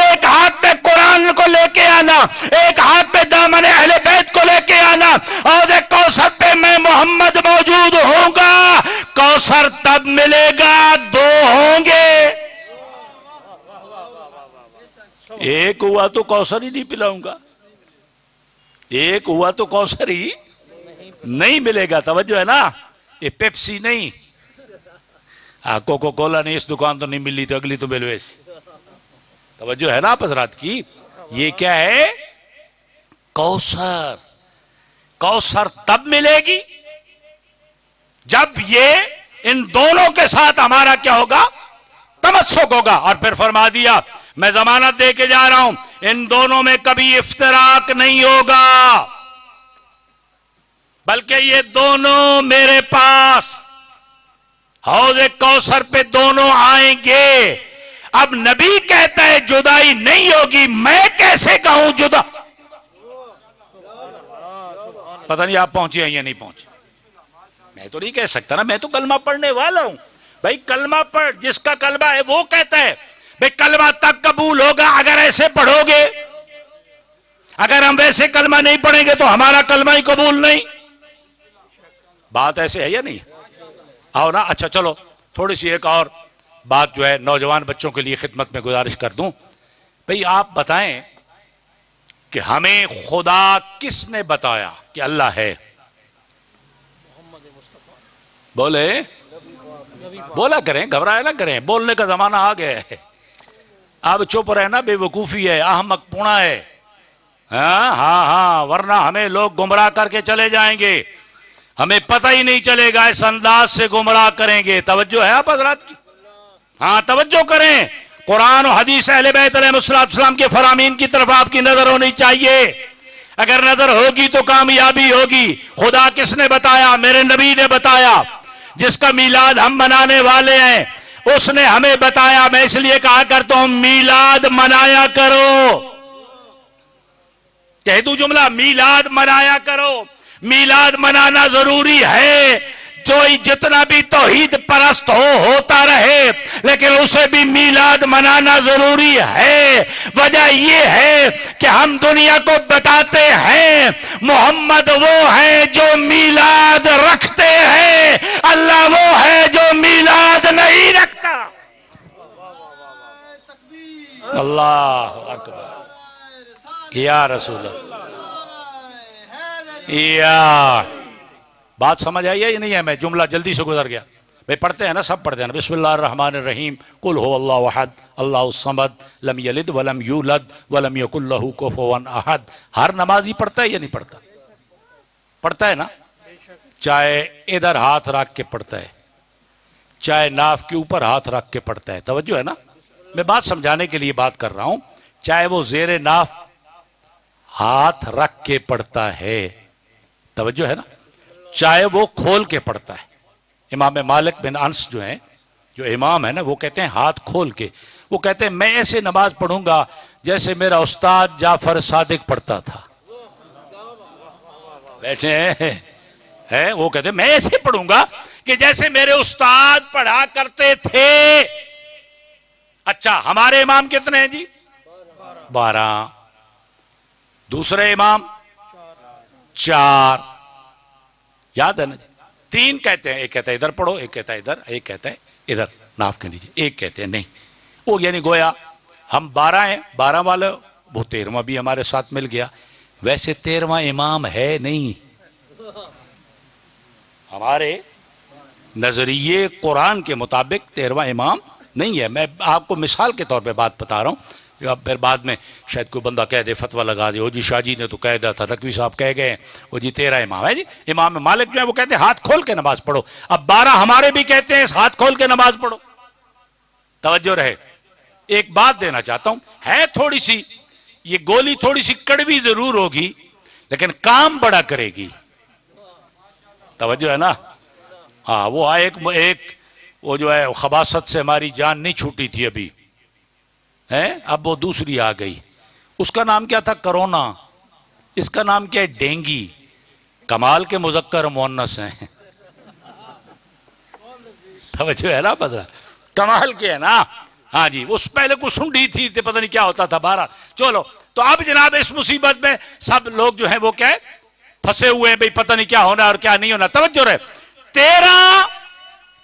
ایک ہاتھ میں قرآن کو لے کے آنا، ایک ہاتھ میں دامن اہل بیت کو لے کے آنا، اور کوثر پہ میں محمد موجود کوثر تب ملے گا دو ہوں گے. ایک ہوا تو کوثر ہی نہیں پلاؤں گا, ایک ہوا تو کوثر ہی نہیں ملے گا. توجہ ہے نا, یہ پیپسی نہیں, کوکو کولا نہیں, اس دکان تو نہیں ملی تو اگلی تو ملو ایسی. توجہ ہے نا آپ حضرات کی. یہ کیا ہے؟ کوثر. کوثر تب ملے گی جب یہ ان دونوں کے ساتھ ہمارا کیا ہوگا؟ تمسک ہوگا. اور پھر فرما دیا میں ضمانت دے کے جا رہا ہوں ان دونوں میں کبھی افتراق نہیں ہوگا, بلکہ یہ دونوں میرے پاس حوض کوثر پہ دونوں آئیں گے. اب نبی کہتا ہے جدائی نہیں ہوگی, میں کیسے کہوں جدا؟ پتہ نہیں آپ پہنچے ہیں یا نہیں پہنچے, میں تو نہیں کہہ سکتا نا, میں تو کلمہ پڑھنے والا ہوں. بھائی کلمہ پڑھ, جس کا کلمہ ہے وہ کہتا ہے بھائی کلمہ تک قبول ہوگا اگر ایسے پڑھو گے. اگر ہم ویسے کلمہ نہیں پڑھیں گے تو ہمارا کلمہ ہی قبول نہیں. بات ایسے ہے یا نہیں؟ آؤ نا. اچھا چلو تھوڑی سی ایک اور بات جو ہے نوجوان بچوں کے لیے خدمت میں گزارش کر دوں. بھئی آپ بتائیں کہ ہمیں خدا کس نے بتایا کہ اللہ ہے؟ بولے, بولا کریں, گھبرائے نہ کریں, بولنے کا زمانہ آ گیا ہے. اب چپ رہنا بے وقوفی ہے, احمق پونا ہے. ہاں ورنہ ہمیں لوگ گمراہ کر کے چلے جائیں گے, ہمیں پتہ ہی نہیں چلے گا, اس انداز سے گمراہ کریں گے. توجہ ہے آپ حضرات کی؟ ہاں توجہ کریں. قرآن و حدیث اہل بیت علیہ السلام کے فرامین کی طرف آپ کی نظر ہونی چاہیے. اگر نظر ہوگی تو کامیابی ہوگی. خدا کس نے بتایا؟ میرے نبی نے بتایا. جس کا میلاد ہم منانے والے ہیں اس نے ہمیں بتایا. میں اس لیے کہا کرتا ہوں میلاد منایا کرو. کہہ دوں جملہ, میلاد منایا کرو. میلاد منانا ضروری ہے. جو جتنا بھی توحید پرست ہوتا رہے لیکن اسے بھی میلاد منانا ضروری ہے. وجہ یہ ہے کہ ہم دنیا کو بتاتے ہیں محمد وہ ہے جو میلاد رکھتے ہیں, اللہ وہ ہے جو میلاد نہیں رکھتا. اللہ اکبر یا رسول اللہ. یا بات سمجھ آئی ہے یا نہیں ہے؟ میں جملہ جلدی سے گزر گیا. بھئی پڑھتے ہیں نا, سب پڑھتے ہیں نا. بسم اللہ الرحمن الرحیم, قل هو اللہ احد اللہ الصمد لم یلد ولم یولد ولم یکن لہ کفوا احد. ہر نمازی پڑھتا ہے یا نہیں پڑھتا؟ پڑھتا ہے نا. چاہے ادھر ہاتھ رکھ کے پڑھتا ہے, چاہے ناف کے اوپر ہاتھ رکھ کے پڑھتا ہے. توجہ ہے نا, میں بات سمجھانے کے لیے بات کر رہا ہوں. چاہے وہ زیر ناف ہاتھ رکھ کے پڑھتا ہے, توجہ ہے نا, چاہے وہ کھول کے پڑھتا ہے. امام مالک بن انس جو ہیں, جو امام ہے نا, وہ کہتے ہیں ہاتھ کھول کے. وہ کہتے ہیں میں ایسے نماز پڑھوں گا جیسے میرا استاد جعفر صادق پڑھتا تھا. بیٹھے ہیں, وہ کہتے ہیں میں ایسے پڑھوں گا کہ جیسے میرے استاد پڑھا کرتے تھے. اچھا ہمارے امام کتنے ہیں جی؟ 12. دوسرے امام 4. یاد ہے نا جی؟ 3 کہتے ہیں, ایک کہتا ہے ادھر پڑھو, ایک کہتا ہے ادھر, ایک کہتا ہے ادھر ناف کے نیچے, ایک کہتے ہیں نہیں. وہ یعنی گویا ہم 12 ہیں, 12 والے وہ 13واں بھی ہمارے ساتھ مل گیا. ویسے 13واں امام ہے نہیں. ہمارے نظریے قرآن کے مطابق 13واں امام نہیں ہے. میں آپ کو مثال کے طور پہ بات بتا رہا ہوں. اب پھر بعد میں شاید کوئی بندہ کہہ دے, فتویٰ لگا دے, وہ جی شاہ جی نے تو کہہ دیا تھا, رکوی صاحب کہہ گئے, وہ جی 13 امام ہے جی. امام مالک جو ہے وہ کہتے ہیں ہاتھ کھول کے نماز پڑھو. اب 12 ہمارے بھی کہتے ہیں ہاتھ کھول کے نماز پڑھو. توجہ رہے. ایک بات دینا چاہتا ہوں, ہے تھوڑی سی یہ گولی تھوڑی سی کڑوی ضرور ہوگی لیکن کام بڑا کرے گی. توجہ ہے نا. ہاں وہ ایک وہ جو ہے خباثت سے ہماری جان نہیں چھوٹی تھی ابھی, اب وہ دوسری آ گئی. اس کا نام کیا تھا؟ کرونا. اس کا نام کیا ہے؟ ڈینگی. کمال کے مذکر مؤنث ہیں. توجہ ہے نا بدرا, کمال کے ہے نا. ہاں جی, اس پہلے کو سنڈی تھی پتہ نہیں کیا ہوتا تھا. 12 چلو. تو اب جناب اس مصیبت میں سب لوگ جو ہیں وہ کیا پھنسے ہوئے ہیں, بھئی پتہ نہیں کیا ہونا اور کیا نہیں ہونا. توجہ رہے.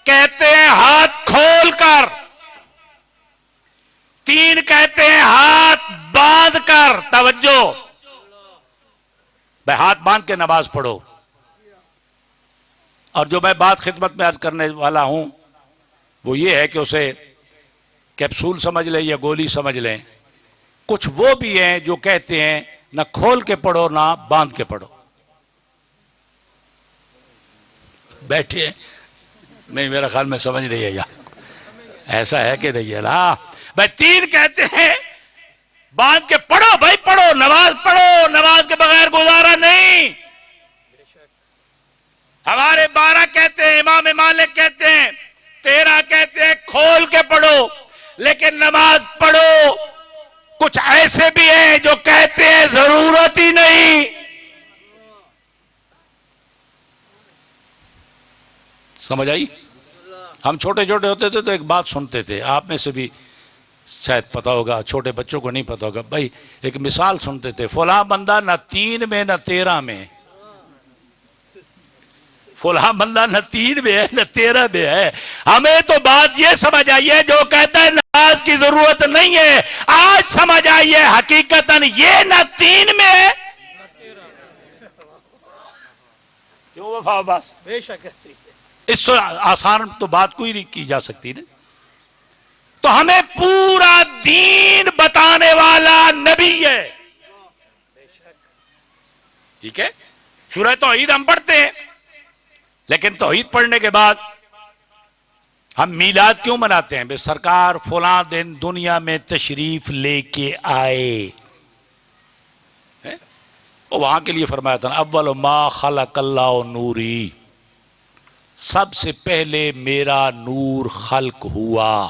کہتے ہیں ہاتھ کھول کر، 3 کہتے ہیں ہاتھ باندھ کر. توجہ، بھائی ہاتھ باندھ کے نماز پڑھو. اور جو میں بات خدمت میں عرض کرنے والا ہوں وہ یہ ہے کہ اسے کیپسول سمجھ لیں یا گولی سمجھ لیں. کچھ وہ بھی ہیں جو کہتے ہیں نہ کھول کے پڑھو نہ باندھ کے پڑھو. بیٹھے ہیں نہیں، میرا خیال میں سمجھ نہیں ہے یا ایسا ہے کہ نہیں ہے نا. بھائی 3 کہتے ہیں باندھ کے پڑھو، بھائی پڑھو، نماز پڑھو، نماز کے بغیر گزارا نہیں. ہمارے 12 کہتے ہیں، امام مالک کہتے ہیں، 13 کہتے ہیں کھول کے پڑھو لیکن نماز پڑھو. کچھ ایسے بھی ہیں جو کہتے ہیں ضرورت ہی نہیں. سمجھ آئی؟ ہم چھوٹے چھوٹے ہوتے تھے تو ایک بات سنتے تھے، آپ میں سے بھی شاید پتا ہوگا، چھوٹے بچوں کو نہیں پتا ہوگا. بھائی ایک مثال سنتے تھے، فلاں بندہ نہ 3 میں نہ 13 میں. فلاں بندہ نہ 3 میں ہے نہ 13 میں ہے. ہمیں تو بات یہ سمجھ آئی ہے، جو کہتا ہے نماز کی ضرورت نہیں ہے، آج سمجھ آئی ہے حقیقتاً یہ نہ 3 میں ہے. کیوں وفا عباس؟
بے شک
اس سے آسان تو بات کوئی نہیں کی جا سکتی نا. تو ہمیں پورا دین بتانے والا نبی ہے. ٹھیک ہے، سورہ توحید ہم پڑھتے ہیں، لیکن توحید پڑھنے کے بعد ہم میلاد کیوں مناتے ہیں؟ بے سرکار فلاں دن دنیا میں تشریف لے کے آئے. وہاں کے لیے فرمایا تھا اول ما خلق اللہ نوری، سب سے پہلے میرا نور خلق ہوا.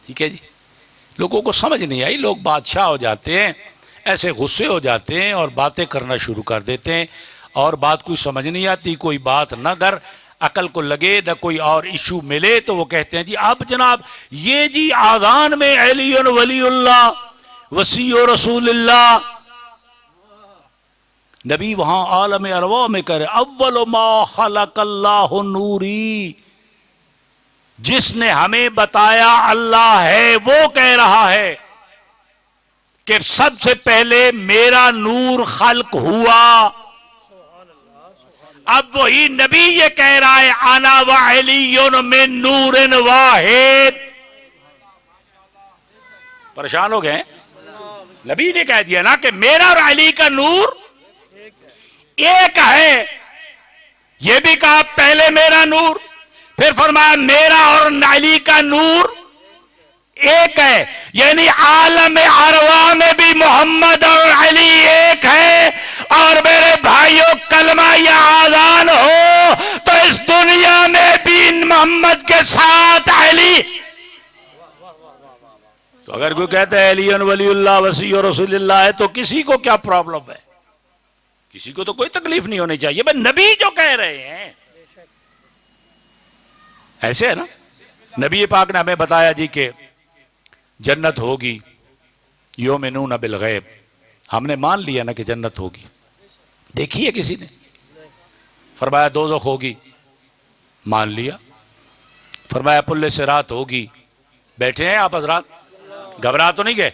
ٹھیک ہے جی. لوگوں کو سمجھ نہیں آئی، لوگ بادشاہ ہو جاتے ہیں، ایسے غصے ہو جاتے ہیں اور باتیں کرنا شروع کر دیتے ہیں، اور بات کوئی سمجھ نہیں آتی. کوئی بات نہ گر عقل کو لگے نہ کوئی اور ایشو ملے تو وہ کہتے ہیں جی اب جناب یہ جی آذان میں علی ولی اللہ وسیع رسول اللہ. نبی وہاں عالم ارواح میں کہہ رہے اول ما خلق اللہ نوری، جس نے ہمیں بتایا اللہ ہے وہ کہہ رہا ہے کہ سب سے پہلے میرا نور خلق ہوا. اب وہی نبی یہ کہہ رہا ہے انا وعلی من نور واحد. پریشان ہو گئے؟ نبی نے کہہ دیا نا کہ میرا اور علی کا نور ایک ہے. یہ بھی کہا پہلے میرا نور، پھر فرمایا میرا اور علی کا نور ایک ہے. یعنی عالم ارواح میں بھی محمد اور علی ایک ہے. اور میرے بھائیوں کلمہ یا آذان ہو تو اس دنیا میں بھی محمد کے ساتھ علی. تو اگر کوئی کہتا ہے علی ولی اللہ وسیع رسول اللہ ہے تو کسی کو کیا پرابلم ہے؟ کسی کو تو کوئی تکلیف نہیں ہونی چاہیے. بھائی نبی جو کہہ رہے ہیں ایسے ہے نا. نبی پاک نے ہمیں بتایا جی کہ جنت ہوگی، یؤمنون بالغیب. ہم نے مان لیا نا کہ جنت ہوگی، دیکھی ہے کسی نے؟ فرمایا دوزخ ہوگی، مان لیا. فرمایا پل صراط ہوگی. بیٹھے ہیں آپ حضرات، گھبرا تو نہیں گئے؟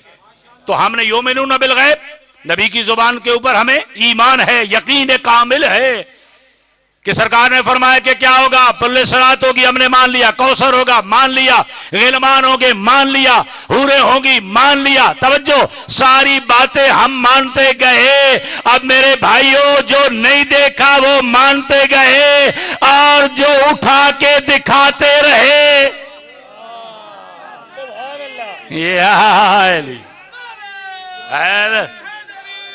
تو ہم نے یؤمنون بالغیب، نبی کی زبان کے اوپر ہمیں ایمان ہے، یقین کامل ہے کہ سرکار نے فرمایا کہ کیا ہوگا، پل صراط ہوگی، ہم نے مان لیا. کوثر ہوگا، مان لیا. غلمان ہوں گے، مان لیا. حوریں ہوں گی، مان لیا. توجہ، ساری باتیں ہم مانتے گئے. اب میرے بھائیوں جو نہیں دیکھا وہ مانتے گئے اور جو اٹھا کے دکھاتے رہے.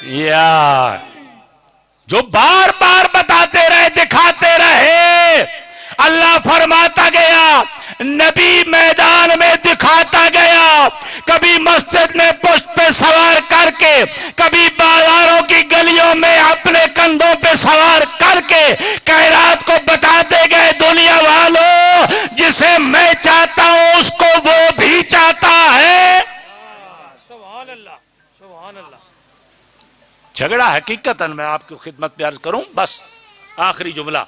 یا جو بار بار بتاتے رہے، دکھاتے رہے. اللہ فرماتا گیا، نبی میدان میں دکھاتا گیا. کبھی مسجد میں پشت پہ سوار کر کے، کبھی بازاروں کی گلیوں میں اپنے کندھوں پہ سوار کر کے کائنات کو بتاتے گئے دنیا والوں جسے میں چاہتا ہوں اس کو وہ بھی چاہتا ہے.
سبحان اللہ، سبحان اللہ.
جھگڑا حقیقتاً میں آپ کی خدمت میں عرض کروں، بس آخری جملہ،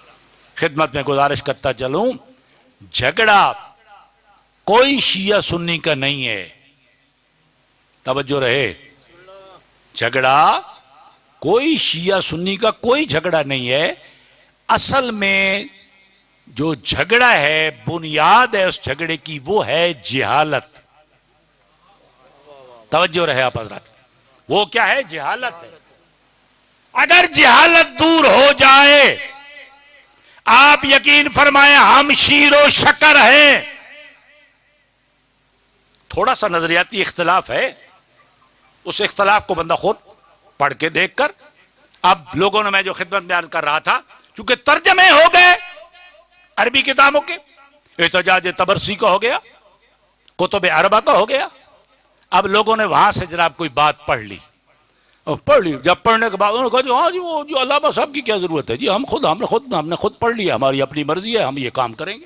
خدمت میں گزارش کرتا چلوں، جھگڑا کوئی شیعہ سنی کا نہیں ہے، توجہ رہے، جھگڑا کوئی شیعہ سنی کا کوئی جھگڑا نہیں ہے، اصل میں جو جھگڑا ہے، بنیاد ہے اس جھگڑے کی، وہ ہے جہالت۔ توجہ رہے آپ حضرات، وہ کیا ہے؟ جہالت ہے۔ اگر جہالت دور ہو جائے، آپ یقین فرمائیں ہم شیر و شکر ہیں۔ تھوڑا سا نظریاتی اختلاف ہے، اس اختلاف کو بندہ خود پڑھ کے دیکھ کر، اب لوگوں نے، میں جو خدمت میں عرض کر رہا تھا، چونکہ ترجمے ہو گئے عربی کتابوں کے، احتجاج طبرسی کا ہو گیا، کتب عربہ کا ہو گیا، اب لوگوں نے وہاں سے جناب کوئی بات پڑھ لی، پڑھ لی، جب پڑھنے کے بعد انہوں نے کہا جی ہاں جی وہ جو علامہ صاحب کی کیا ضرورت ہے جی، ہم نے خود پڑھ لیا، ہماری اپنی مرضی ہے، ہم یہ کام کریں گے۔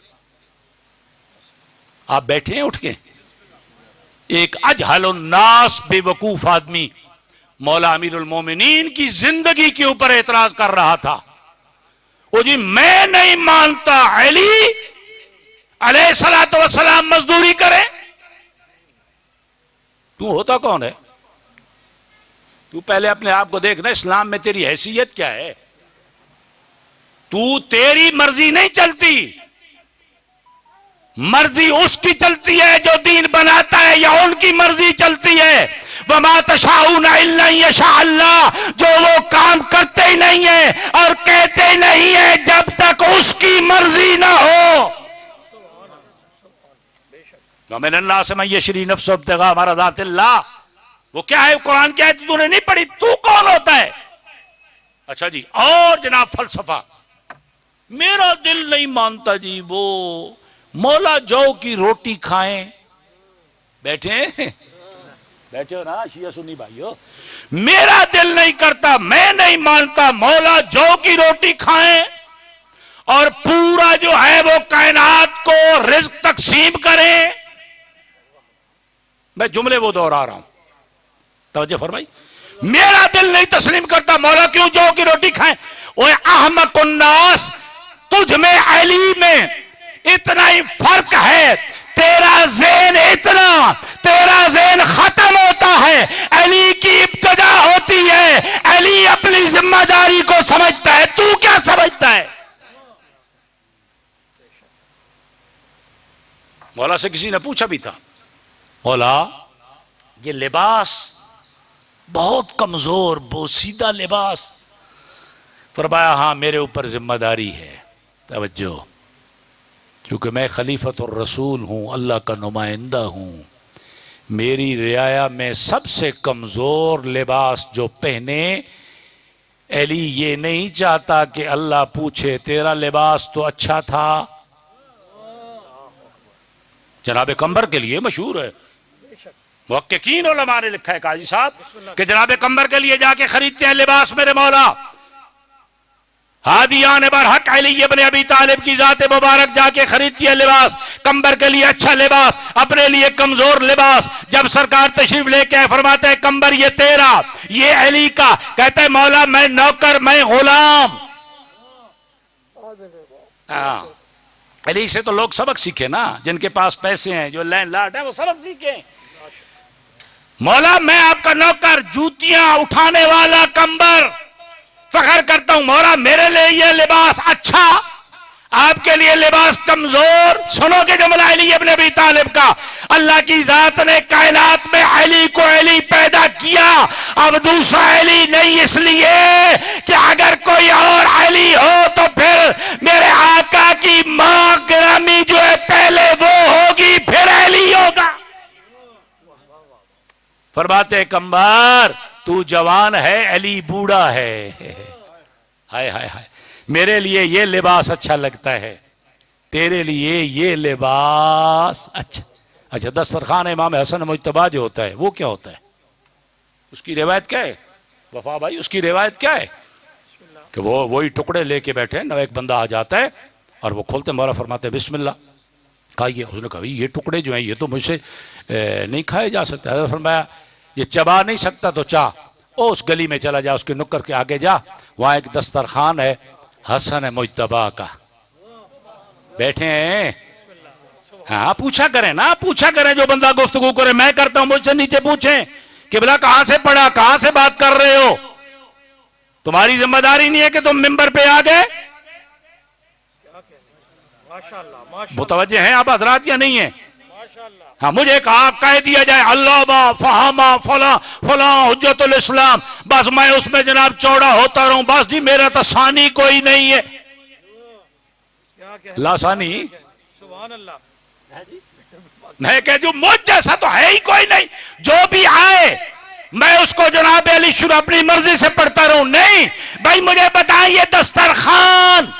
آپ بیٹھے ہیں اٹھ کے، ایک اجہل الناس بے وقوف آدمی مولا امیر المومنین کی زندگی کے اوپر اعتراض کر رہا تھا، وہ جی میں نہیں مانتا علی علیہ الصلوۃ والسلام مزدوری کرے۔ تو ہوتا کون ہے؟ تو پہلے اپنے آپ کو دیکھنا، اسلام میں تیری حیثیت کیا ہے؟ تو تیری مرضی نہیں چلتی، مرضی اس کی چلتی ہے جو دین بناتا ہے، یا ان کی مرضی چلتی ہے؟ وَمَا تَشَاءُونَ إِلَّا أَن يَشَاءَ اللَّهُ، جو وہ کام کرتے ہی نہیں ہیں اور کہتے ہی نہیں ہیں جب تک اس کی مرضی نہ ہو۔ وَمِنَ النَّاسِ مَن يَشْرِي نَفْسَهُ ابْتِغَاءَ مَرْضَاتِ اللَّهِ، وہ کیا ہے؟ قرآن کی آیت تو نے نہیں پڑھی، تو کون ہوتا ہے؟ اچھا جی، اور جناب فلسفہ، میرا دل نہیں مانتا جی وہ مولا جو کی روٹی کھائیں۔ بیٹھے ہو نا شیعہ سنی بھائیو، میرا دل نہیں کرتا، میں نہیں مانتا مولا جو کی روٹی کھائیں اور پورا جو ہے وہ کائنات کو رزق تقسیم کریں۔ میں جملے وہ دوہرا رہا ہوں، توجہ فرمائی، میرا دل نہیں تسلیم کرتا مولا کیوں جو کی روٹی کھائیں۔ اوے احمق الناس، تجھ میں علی میں اتنا ہی فرق ہے، تیرا ذہن ختم ہوتا ہے، علی کی ابتدا ہوتی ہے، علی اپنی ذمہ داری کو سمجھتا ہے، تو کیا سمجھتا ہے؟ مولا سے کسی نے پوچھا بھی تھا، مولا یہ لباس بہت کمزور بوسیدہ لباس، فرمایا ہاں میرے اوپر ذمہ داری ہے۔ توجہ، کیونکہ میں خلیفۃ الرسول ہوں، اللہ کا نمائندہ ہوں، میری رعایا میں سب سے کمزور لباس جو پہنے، علی یہ نہیں چاہتا کہ اللہ پوچھے تیرا لباس تو اچھا تھا۔ جناب قمبر کے لیے مشہور ہے، محققین علماء نے لکھا ہے قاضی صاحب کہ جناب قمبر کے لیے جا کے خریدتے ہیں لباس میرے مولا، ہادیان برحق علی ابن ابی طالب کی ذات مبارک جا کے خریدتی ہے لباس، قمبر کے لیے اچھا لباس، اپنے لیے کمزور لباس۔ جب سرکار تشریف لے کے فرماتے ہیں قمبر یہ تیرا، یہ علی کا، کہتا ہے مولا میں نوکر، میں غلام۔ علی سے تو لوگ سبق سیکھے نا، جن کے پاس پیسے ہیں، جو لین لاٹ ہے، وہ سبق سیکھیں۔ مولا میں آپ کا نوکر، جوتیاں اٹھانے والا قمبر، فخر کرتا ہوں مولا میرے لیے یہ لباس اچھا، آپ کے لیے لباس کمزور۔ سنو کہ جملہ علی ابن ابی طالب کا، اللہ کی ذات نے کائنات میں علی کو علی پیدا کیا، اب دوسرا علی نہیں، اس لیے کہ اگر کوئی اور علی ہو تو پھر میرے آقا کی ماں گرامی جو ہے پہلے وہ ہوگی پھر علی ہوگا۔ فرماتے قمبر تو جوان ہے، علی بوڑھا ہے، ہائے ہائے ہائے، میرے لیے یہ لباس اچھا لگتا ہے، تیرے لیے یہ لباس اچھا۔ دسترخوان امام حسن مجتبیٰ جو ہوتا ہے وہ کیا ہوتا ہے؟ اس کی روایت کیا ہے وفا بھائی؟ اس کی روایت کیا ہے کہ وہی ٹکڑے لے کے بیٹھے، نہ ایک بندہ آ جاتا ہے اور وہ کھولتے، مولا فرماتے بسم اللہ کھائیے۔ اس نے کہا یہ ٹکڑے جو ہیں یہ تو مجھ سے نہیں کھائے جا سکتے۔ حضرت فرمایا یہ چبا نہیں سکتا تو چاہ، اس گلی میں چلا جا، اس کے نکر کے آگے جا، وہاں ایک دسترخوان ہے حسن مجتبیٰ کا، بیٹھے ہیں. ہاں پوچھا کریں نا, پوچھا کریں, جو بندہ گفتگو کرے. میں کرتا ہوں, مجھ سے نیچے پوچھیں قبلہ کہاں سے پڑھا, کہاں سے بات کر رہے ہو. تمہاری ذمہ داری نہیں ہے کہ تم ممبر پہ آ گئے. متوجہ ہیں آپ حضرات یا نہیں ہیں؟ ہاں مجھے ایک آپ کہہ دیا جائے علامہ فہامہ فلاں فلاں حجت الاسلام, بس میں اس میں جناب چوڑا ہوتا رہوں, بس جی میرا تو ثانی کوئی نہیں ہے. لاسانی
سبحان اللہ.
میں کہہ دوں مجھ جیسا تو ہے ہی کوئی نہیں, جو بھی آئے میں اس کو جناب علی شروع اپنی مرضی سے پڑھتا رہوں. نہیں بھائی, مجھے بتائیں یہ دسترخوان,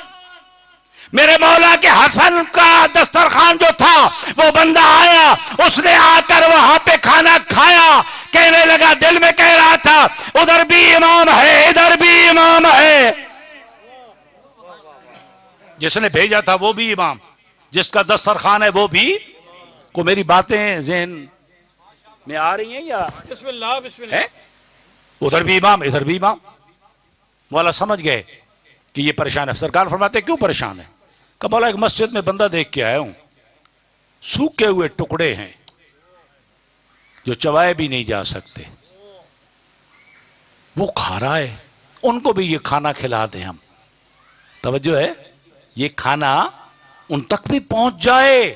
میرے مولا کے حسن کا دسترخوان جو تھا, وہ بندہ آیا, اس نے آ کر وہاں پہ کھانا کھایا, کہنے لگا, دل میں کہہ رہا تھا ادھر بھی امام ہے ادھر بھی امام ہے. جس نے بھیجا تھا وہ بھی امام, جس کا دسترخوان ہے وہ بھی. کو میری باتیں ذہن میں آ رہی ہیں یا
بسم اللہ بسم اللہ.
ہے؟ ادھر بھی امام ادھر بھی امام. مولا سمجھ گئے کہ یہ پریشان ہے. سرکار فرماتے کیوں پریشان ہے؟ کہ مولا ایک مسجد میں بندہ دیکھ کے آیا ہوں, سوکھے ہوئے ٹکڑے ہیں جو چبائے بھی نہیں جا سکتے, وہ کھا رہا ہے, ان کو بھی یہ کھانا کھلا دیں ہم. توجہ ہے, یہ کھانا ان تک بھی پہنچ جائے.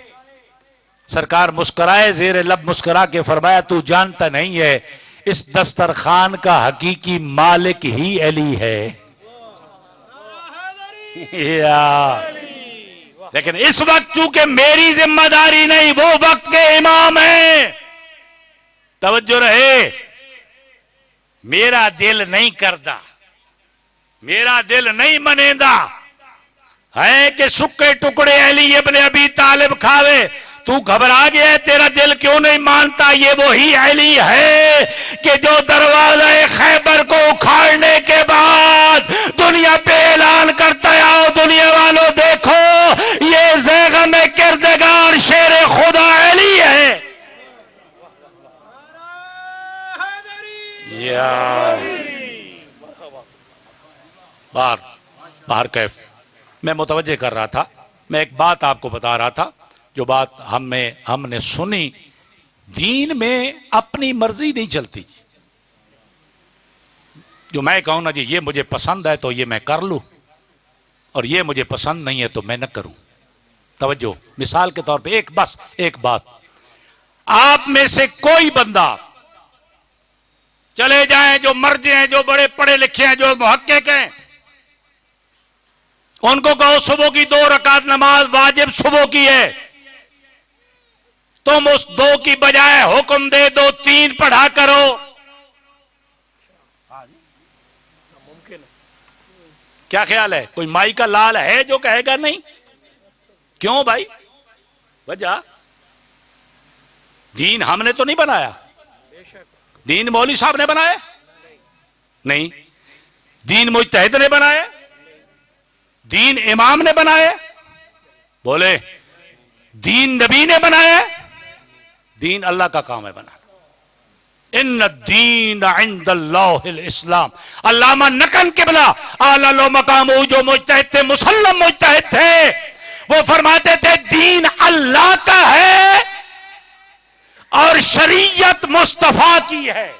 سرکار مسکرائے, زیر لب مسکرا کے فرمایا, تو جانتا نہیں ہے اس دسترخوان کا حقیقی مالک ہی علی ہے. لیکن اس وقت چونکہ میری ذمہ داری نہیں, وہ وقت کے امام ہیں. توجہ رہے, میرا دل نہیں کردا, میرا دل نہیں منیندہ ہے کہ سکے ٹکڑے علی ابن ابی طالب کھاوے. تو گھبرا گیا ہے, تیرا دل کیوں نہیں مانتا؟ یہ وہی علی ہے کہ جو دروازہ خیبر کو اکھاڑنے کے بعد دنیا پہ اعلان کرتا ہے, آؤ دنیا والوں دیکھو یہ زیغم کردگار شیر خدا علی ہے. باہر کیف میں متوجہ کر رہا تھا, میں ایک بات آپ کو بتا رہا تھا, جو بات ہم نے سنی. دین میں اپنی مرضی نہیں چلتی. جو میں کہوں نا جی یہ مجھے پسند ہے تو یہ میں کر لوں, اور یہ مجھے پسند نہیں ہے تو میں نہ کروں. توجہ, مثال کے طور پہ بس ایک بات, آپ میں سے کوئی بندہ چلے جائیں جو مرد ہیں, جو بڑے پڑھے لکھے ہیں, جو محقق ہیں, ان کو کہو صبح کی 2 رکعت نماز واجب صبح کی ہے, تم اس 2 کی بجائے حکم دے دو 3 پڑھا کرو. کیا خیال ہے؟ کوئی مائی کا لال ہے جو کہے گا نہیں؟ کیوں بھائی؟ وجہ دین ہم نے تو نہیں بنایا, دین مولوی صاحب نے بنایا نہیں, دین مجتہد نے بنایا, دین امام نے بنایا, بولے دین نبی نے بنایا, دین اللہ کا کام ہے بنا. ان الدین عند اللہ الاسلام. علامہ نقن قبلہ اعلی و مقام جو مجتہد تھے, مسلم مجتہد تھے, وہ فرماتے تھے دین اللہ کا ہے اور شریعت مصطفیٰ کی ہے.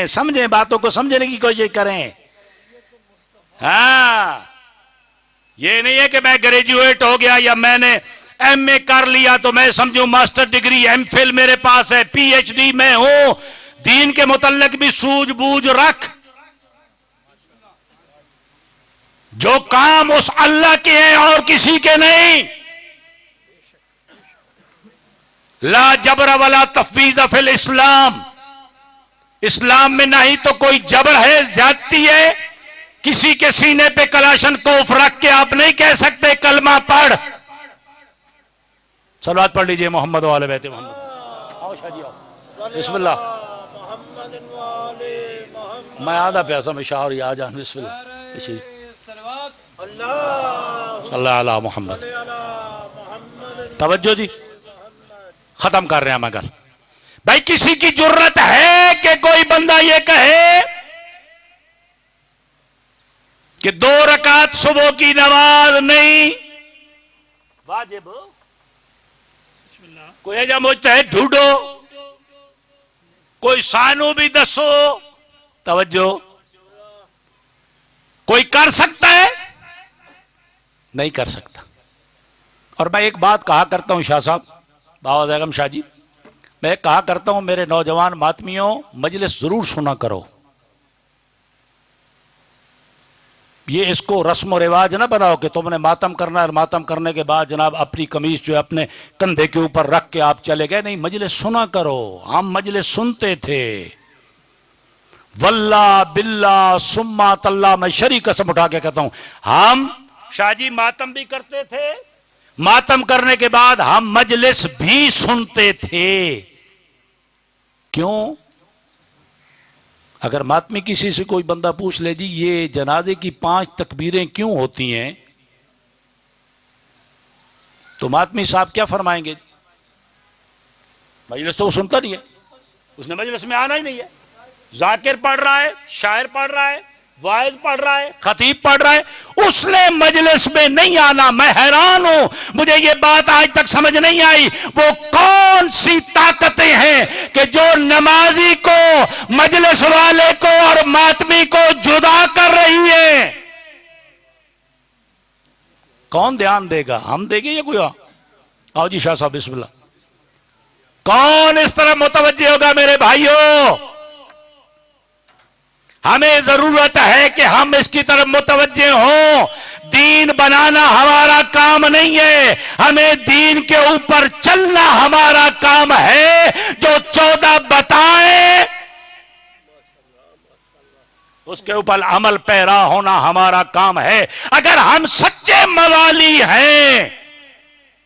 سمجھیں باتوں کو سمجھنے کی کوشش کریں. ہاں یہ نہیں ہے کہ میں گریجویٹ ہو گیا یا میں نے ایم اے کر لیا تو میں سمجھوں ماسٹر ڈگری ایم فل میرے پاس ہے, پی ایچ ڈی میں ہوں. دین کے متعلق بھی سوجھ بوجھ رکھ. جو کام اس اللہ کے ہیں اور کسی کے نہیں. لا جبر ولا تفویض فی الاسلام. اسلام میں نہ ہی تو کوئی جبر ہے, زیادتی ہے. کسی کے سینے پہ کلاشن کوف رکھ کے آپ نہیں کہہ سکتے کلمہ پڑھ. صلوات پڑھ لیجئے محمد و آل بیت محمد. آؤ شاہ جی آؤ, بسم اللہ. میں آدھا پیاسا میں شاہ اور یہ آ جان. بسم اللہ. صلی اللہ علی محمد. توجہ جی, ختم کر رہے ہیں مگر بھائی کسی کی جرت ہے کہ کوئی بندہ یہ کہے کہ 2 رکعت صبح کی نماز نہیں واجب. کوئی ایجا مجتہد ڈھونڈو, کوئی سانو بھی دسو. توجہ, کوئی کر سکتا ہے؟ نہیں کر سکتا. اور میں ایک بات کہا کرتا ہوں شاہ صاحب, بابا بیگم شاہ جی, میں کہا کرتا ہوں میرے نوجوان ماتمیوں, مجلس ضرور سنا کرو. یہ اس کو رسم و رواج نہ بناؤ کہ تم نے ماتم کرنا ہے اور ماتم کرنے کے بعد جناب اپنی قمیض جو ہے اپنے کندھے کے اوپر رکھ کے آپ چلے گئے. نہیں, مجلس سنا کرو. ہم مجلس سنتے تھے. واللہ باللہ سما تاللہ, میں شریک قسم اٹھا کے کہتا ہوں, ہم شاہ جی ماتم بھی کرتے تھے. ماتم کرنے کے بعد ہم مجلس بھی سنتے تھے. کیوں؟ اگر ماتمی کسی سے کوئی بندہ پوچھ لے جی یہ جنازے کی 5 تکبیریں کیوں ہوتی ہیں, تو ماتمی صاحب کیا فرمائیں گے؟ مجلس تو وہ سنتا نہیں ہے, اس نے مجلس میں آنا ہی نہیں ہے. ذاکر پڑھ رہا ہے, شاعر پڑھ رہا ہے, واعظ پڑھ رہا ہے, خطیب پڑھ رہا ہے, اس نے مجلس میں نہیں آنا. میں حیران ہوں, مجھے یہ بات آج تک سمجھ نہیں آئی. وہ کون سی طاقتیں ہیں کہ جو نمازی کو, مجلس والے کو اور ماتمی کو جدا کر رہی ہیں؟ کون دھیان دے گا؟ ہم دیں گے یا کوئی اور؟ آؤ جی شاہ صاحب بسم اللہ. کون اس طرح متوجہ ہوگا میرے بھائیوں؟ ہمیں ضرورت ہے کہ ہم اس کی طرف متوجہ ہوں. دین بنانا ہمارا کام نہیں ہے, ہمیں دین کے اوپر چلنا ہمارا کام ہے. جو 14 بتائیں اس کے اوپر عمل پیرا ہونا ہمارا کام ہے. اگر ہم سچے موالی ہیں,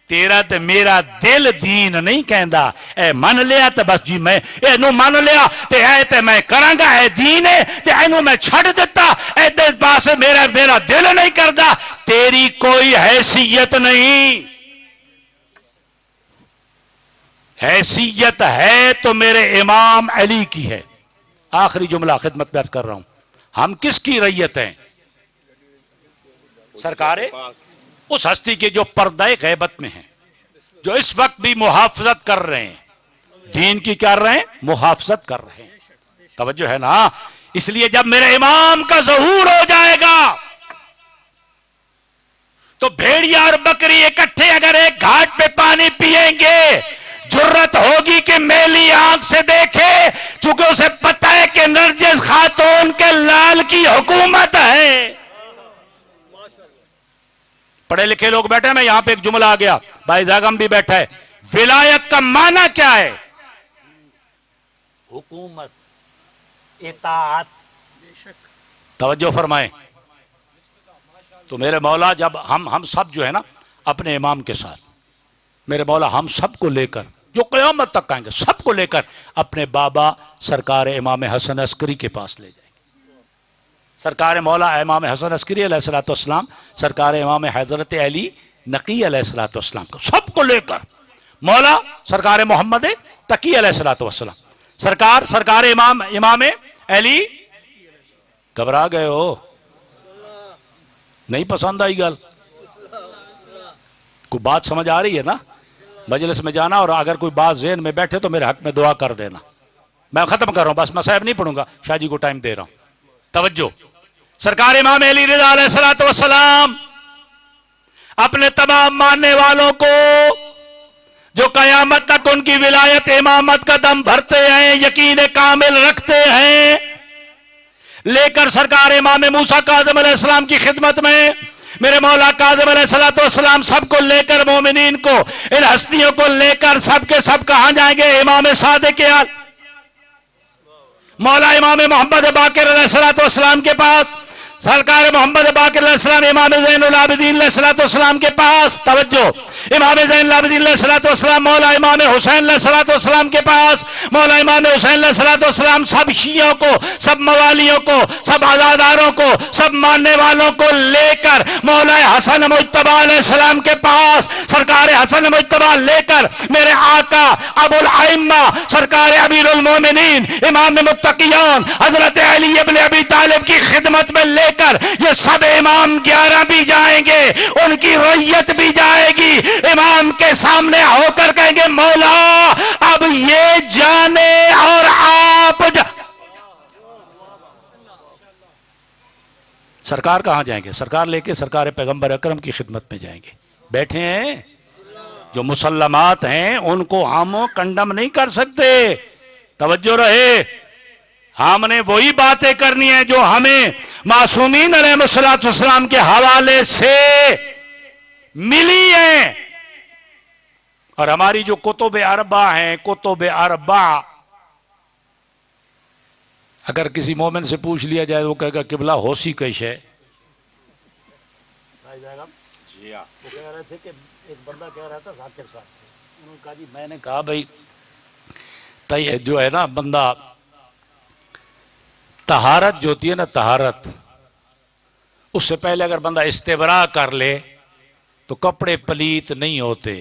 تیرا تے میرا دل دین نہیں کہندا اے من لیا تے بس جی میں اے نو من لیا تے اے تے میں کراں گا, اے دین ہے تے اینو میں چھڑ دیتا, اے دے پاس میرا دل نہیں کردا. تیری کوئی حیثیت نہیں. حیثیت ہے تو میرے امام علی کی ہے. آخری جملہ خدمت میں عرض کر رہا ہوں, ہم کس کی رعیت ہیں؟ سرکار اس ہستی کے جو پردہ غیبت میں ہیں, جو اس وقت بھی محافظت کر رہے ہیں. دین کی کر رہے ہیں, محافظت کر رہے ہیں. توجہ ہے نا؟ اس لیے جب میرے امام کا ظہور ہو جائے گا تو بھیڑیا اور بکری اکٹھے اگر ایک گھاٹ پہ پانی پیئیں گے, جرت ہوگی کہ میلی آنکھ سے دیکھے, چونکہ اسے پتہ ہے کہ نرجس خاتون کے لال کی حکومت ہے. پڑھے لکھے لوگ بیٹھے ہیں, میں یہاں پہ ایک جملہ آ گیا, بھائی زاگم بھی بیٹھا ہے. ولایت کا معنی کیا ہے؟ حکومت, اطاعت. توجہ فرمائیں. تو میرے مولا جب ہم سب جو ہے نا اپنے امام کے ساتھ, میرے مولا ہم سب کو لے کر جو قیامت تک آئیں گے, سب کو لے کر اپنے بابا سرکار امام حسن عسکری کے پاس لے جائیں گے. سرکار مولا امام حسن عسکری علیہ السلام, سرکار امام حضرت علی نقی علیہ السلام کو سب کو لے کر, مولا سرکار محمد تقی علیہ السلام, سرکار امام علی. گھبرا گئے ہو؟ نہیں پسند آئی گل؟ کوئی بات سمجھ آ رہی ہے نا؟ مجلس میں جانا اور اگر کوئی بات ذہن میں بیٹھے تو میرے حق میں دعا کر دینا. میں ختم کر رہا ہوں, بس میں صاحب نہیں پڑھوں گا, شاہ جی کو ٹائم دے رہا ہوں. توجہ. سرکار امام علی رضا علیہ السلام اپنے تمام ماننے والوں کو جو قیامت تک ان کی ولایت امامت کا دم بھرتے ہیں, یقین کامل رکھتے ہیں, لے کر سرکار امام موسیٰ کاظم علیہ السلام کی خدمت میں میرے مولا کاظم علیہ السلام سب کو لے کر, مومنین کو, ان ہستیوں کو لے کر سب کے سب کہاں جائیں گے؟ امام صادق کے مولا امام محمد باقر علیہ السلام کے پاس, سرکار محمد باقر علیہ السلام امام زین العابدین علیہ السلام کے پاس. توجہ. امام زین العابدین علیہ السلام مولا امام حسین علیہ السلام کے پاس, مولا امام حسین علیہ السلام سب شیعوں کو, سب موالیوں کو, سب عزاداروں کو, سب ماننے والوں کو لے کر مولا حسن مجتبی علیہ السلام کے پاس, سرکار حسن مجتبی لے کر میرے آقا ابو الائمہ سرکار امیر المومنین امام متقیان حضرت علی ابن ابی طالب طالب کی خدمت میں لے کر یہ سب امام 11 بھی جائیں گے، ان کی رعیت بھی جائے گی، امام کے سامنے ہو کر کہیں گے مولا اب یہ جانے اور آپ سرکار کہاں جائیں گے؟ سرکار لے کے سرکار پیغمبر اکرم کی خدمت میں جائیں گے۔ بیٹھے ہیں جو مسلمات ہیں ان کو ہم کنڈم نہیں کر سکتے، توجہ رہے، ہم نے وہی باتیں کرنی ہیں جو ہمیں معصومین علیہ السلام کے حوالے سے ملی ہیں، اور ہماری جو کتب اربع ہیں، کتب اربع اگر کسی مومن سے پوچھ لیا جائے وہ کہے گا قبلہ ہوسی کیش ہے، وہ کہہ رہے تھے کہ ایک بندہ کہہ رہا تھا ذاکر صاحب، انہوں نے کہا جی میں نے کہا بھائی جو ہے نا بندہ طہارت جو ہوتی ہے نا، طہارت اس سے پہلے اگر بندہ استبراء کر لے تو کپڑے پلیت نہیں ہوتے۔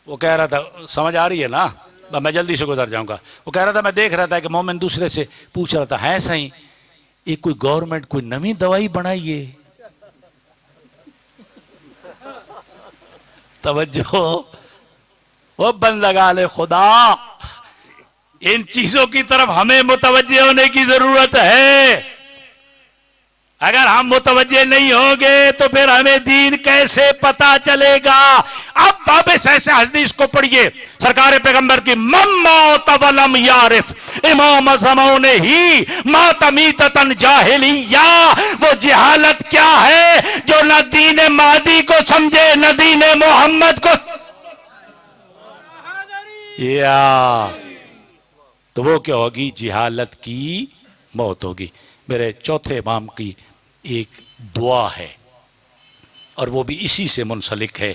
وہ کہہ رہا تھا، سمجھ آ رہی ہے نا، میں جلدی سے گزر جاؤں گا، وہ کہہ رہا تھا میں دیکھ رہا تھا کہ مومن دوسرے سے پوچھ رہا تھا ہے صحیح یہ کوئی گورنمنٹ کوئی نئی دوائی بنائیے، توجہ وہ بند لگا لے، خدا ان چیزوں کی طرف ہمیں متوجہ ہونے کی ضرورت ہے۔ اگر ہم متوجہ نہیں ہوں گے تو پھر ہمیں دین کیسے پتا چلے گا؟ اب اس ایسے حدیث کو پڑھیے سرکار پیغمبر کی، مَمَّا تَوَلَمْ يَعْرِفْ امام اعظموں نے ہی مَاتَ مِیتَةً جَاہِلِیَّہ، وہ جہالت کیا ہے جو نہ دین مہدی کو سمجھے نہ دین محمد کو، تو وہ کیا ہوگی؟ جہالت کی موت ہوگی۔ میرے چوتھے امام کی ایک دعا ہے اور وہ بھی اسی سے منسلک ہے،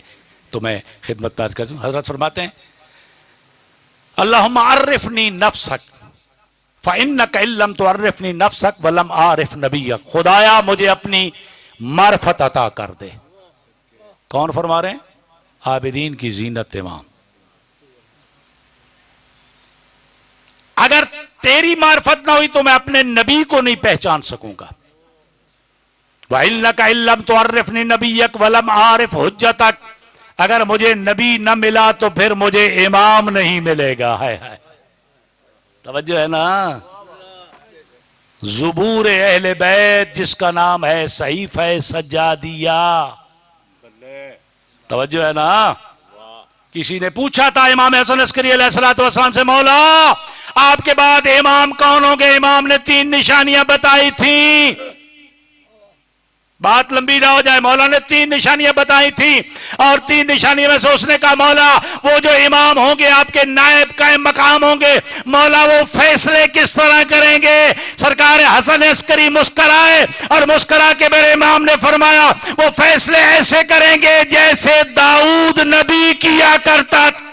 تو میں خدمت پیش کرتا ہوں۔ حضرت فرماتے ہیں اللہم عرفنی نفسک فإنک ان لم تعرفنی نفسک ولم عارف نبیک، خدایا مجھے اپنی معرفت عطا کر دے۔ کون فرما رہے ہیں؟ عابدین کی زینت امام۔ اگر تیری معرفت نہ ہوئی تو میں اپنے نبی کو نہیں پہچان سکوں گا۔ وَإِنَّكَ إِن لَّمْ تُعَرِّفْنِي نَبِيَّكَ وَلَمْ أَعْرِفْ حُجَّتَكَ، اگر مجھے نبی نہ ملا تو پھر مجھے امام نہیں ملے گا۔ ہے توجہ ہے نا؟ زبور اہل بیت جس کا نام ہے صحیفہ سجادیہ، توجہ ہے نا؟ کسی نے پوچھا تھا امام حسن عسکری علیہ السلام سے، مولا آپ کے بعد امام کون ہوں گے؟ امام نے 3 نشانیاں بتائی تھیں، بات لمبی نہ ہو جائے، مولا نے 3 نشانیاں بتائی تھیں، اور 3 نشانیوں میں سے اس نے کہا مولا وہ جو امام ہوں گے آپ کے نائب قائم مقام ہوں گے، مولا وہ فیصلے کس طرح کریں گے؟ سرکار حسن عسکری مسکرائے اور مسکرا کے میرے امام نے فرمایا وہ فیصلے ایسے کریں گے جیسے داؤد نبی کیا کرتا تھا۔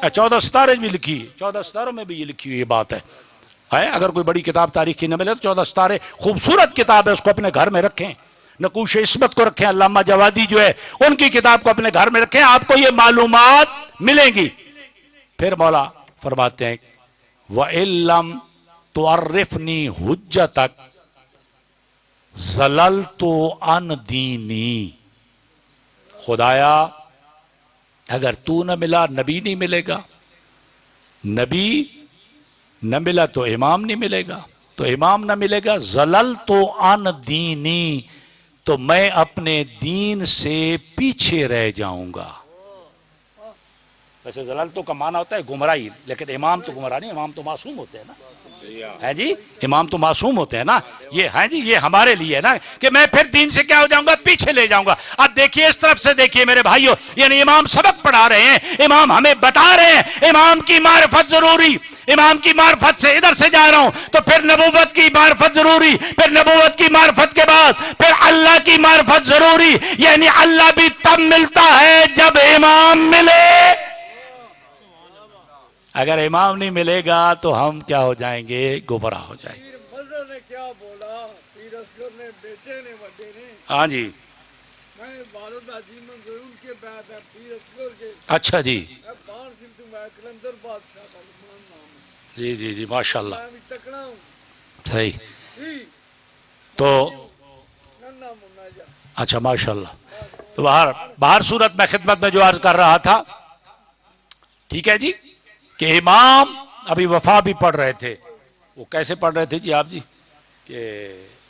14 ستارے بھی لکھی، 14 ستاروں میں بھی یہ لکھی ہوئی بات ہے۔ اگر کوئی بڑی کتاب تاریخ کی نہ ملے تو 14 ستارے خوبصورت کتاب ہے، اس کو اپنے گھر میں رکھیں، نقوش عصمت کو رکھیں، علامہ جوادی جو ہے ان کی کتاب کو اپنے گھر میں رکھیں، آپ کو یہ معلومات ملیں گی۔ پھر مولا فرماتے ہیں وَإِن لَّمْ تُعَرِّفْنِي حُجَّتَكَ ضَلَلْتُ عَنْ دِینِی، خدایا اگر تو نہ ملا نبی نہیں ملے گا، نبی نہ ملا تو امام نہیں ملے گا، تو امام نہ ملے گا، ضللت عن دینی، تو میں اپنے دین سے پیچھے رہ جاؤں گا۔ ویسے ضللتوں کا معنی ہوتا ہے گمراہی، لیکن امام تو گمراہ نہیں، امام تو معصوم ہوتے ہیں نا، ہے جی، امام تو معصوم ہوتے ہیں نا، یہ ہے جی، یہ ہمارے لیے ہے نا کہ میں پھر دین سے کیا ہو جاؤں گا؟ پیچھے لے جاؤں گا۔ اب دیکھیے اس طرف سے دیکھیے میرے بھائیوں، یعنی امام سبق پڑھا رہے ہیں، امام ہمیں بتا رہے ہیں امام کی معرفت ضروری، امام کی معرفت سے ادھر سے جا رہا ہوں تو پھر نبوت کی معرفت ضروری، پھر نبوت کی معرفت کے بعد پھر اللہ کی معرفت ضروری، یعنی اللہ بھی تب ملتا ہے جب امام ملے۔ اگر امام نہیں ملے گا تو ہم کیا ہو جائیں گے؟ گمراہ ہو جائیں گے۔
مزر نے کیا بولا؟ پیر اصغر نے بیٹے نے وڈے نے،
ہاں جی،
میں والد عظیم ضرور کے بعد ہے پیر اصغر کے،
اچھا جی،
بان سنتو میں کلندر بادشاہ کا نام ہے،
جی جی جی، ماشاءاللہ،
میں بھی تکڑا ہوں،
صحیح. تو
ننا منا جا
اچھا ماشاءاللہ. تو باہر صورت میں خدمت میں جو عرض کر رہا تھا، ٹھیک ہے جی، کہ امام ابھی وفا بھی پڑھ رہے تھے. وہ کیسے پڑھ رہے تھے جی آپ جی؟ کہ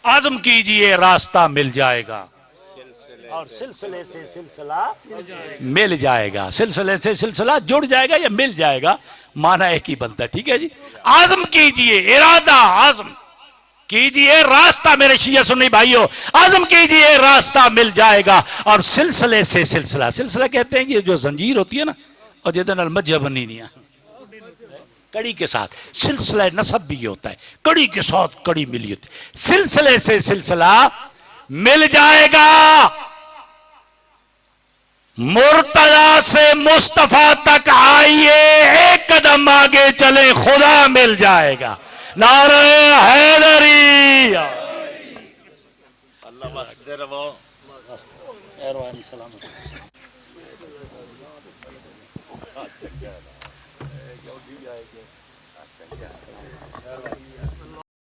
عزم کیجئے راستہ مل جائے گا اور سلسلے سے سلسلہ مل جائے گا. سلسلے سے سلسلہ جڑ جائے گا یا مل جائے گا، معنی ایک ہی بنتا ہے. ٹھیک ہے جی. عزم کیجئے، ارادہ عزم کیجئے، راستہ میرے شیعہ سنی بھائیو، عزم کیجئے راستہ مل جائے گا. اور سلسلے سے سلسلہ، سلسلہ کہتے ہیں یہ جو زنجیر ہوتی ہے نا، اور جدن المجہ بنی نہیں کڑی کے ساتھ، سلسلہ نسب بھی یہ ہوتا ہے، کڑی کے ساتھ کڑی ملی ہوتی ہے. سلسلے سے سلسلہ مل جائے گا. مرتضی سے مصطفیٰ تک آئیے، ایک قدم آگے چلے، خدا مل جائے گا. نعرہ حیدری. اللہ واسطے رہو.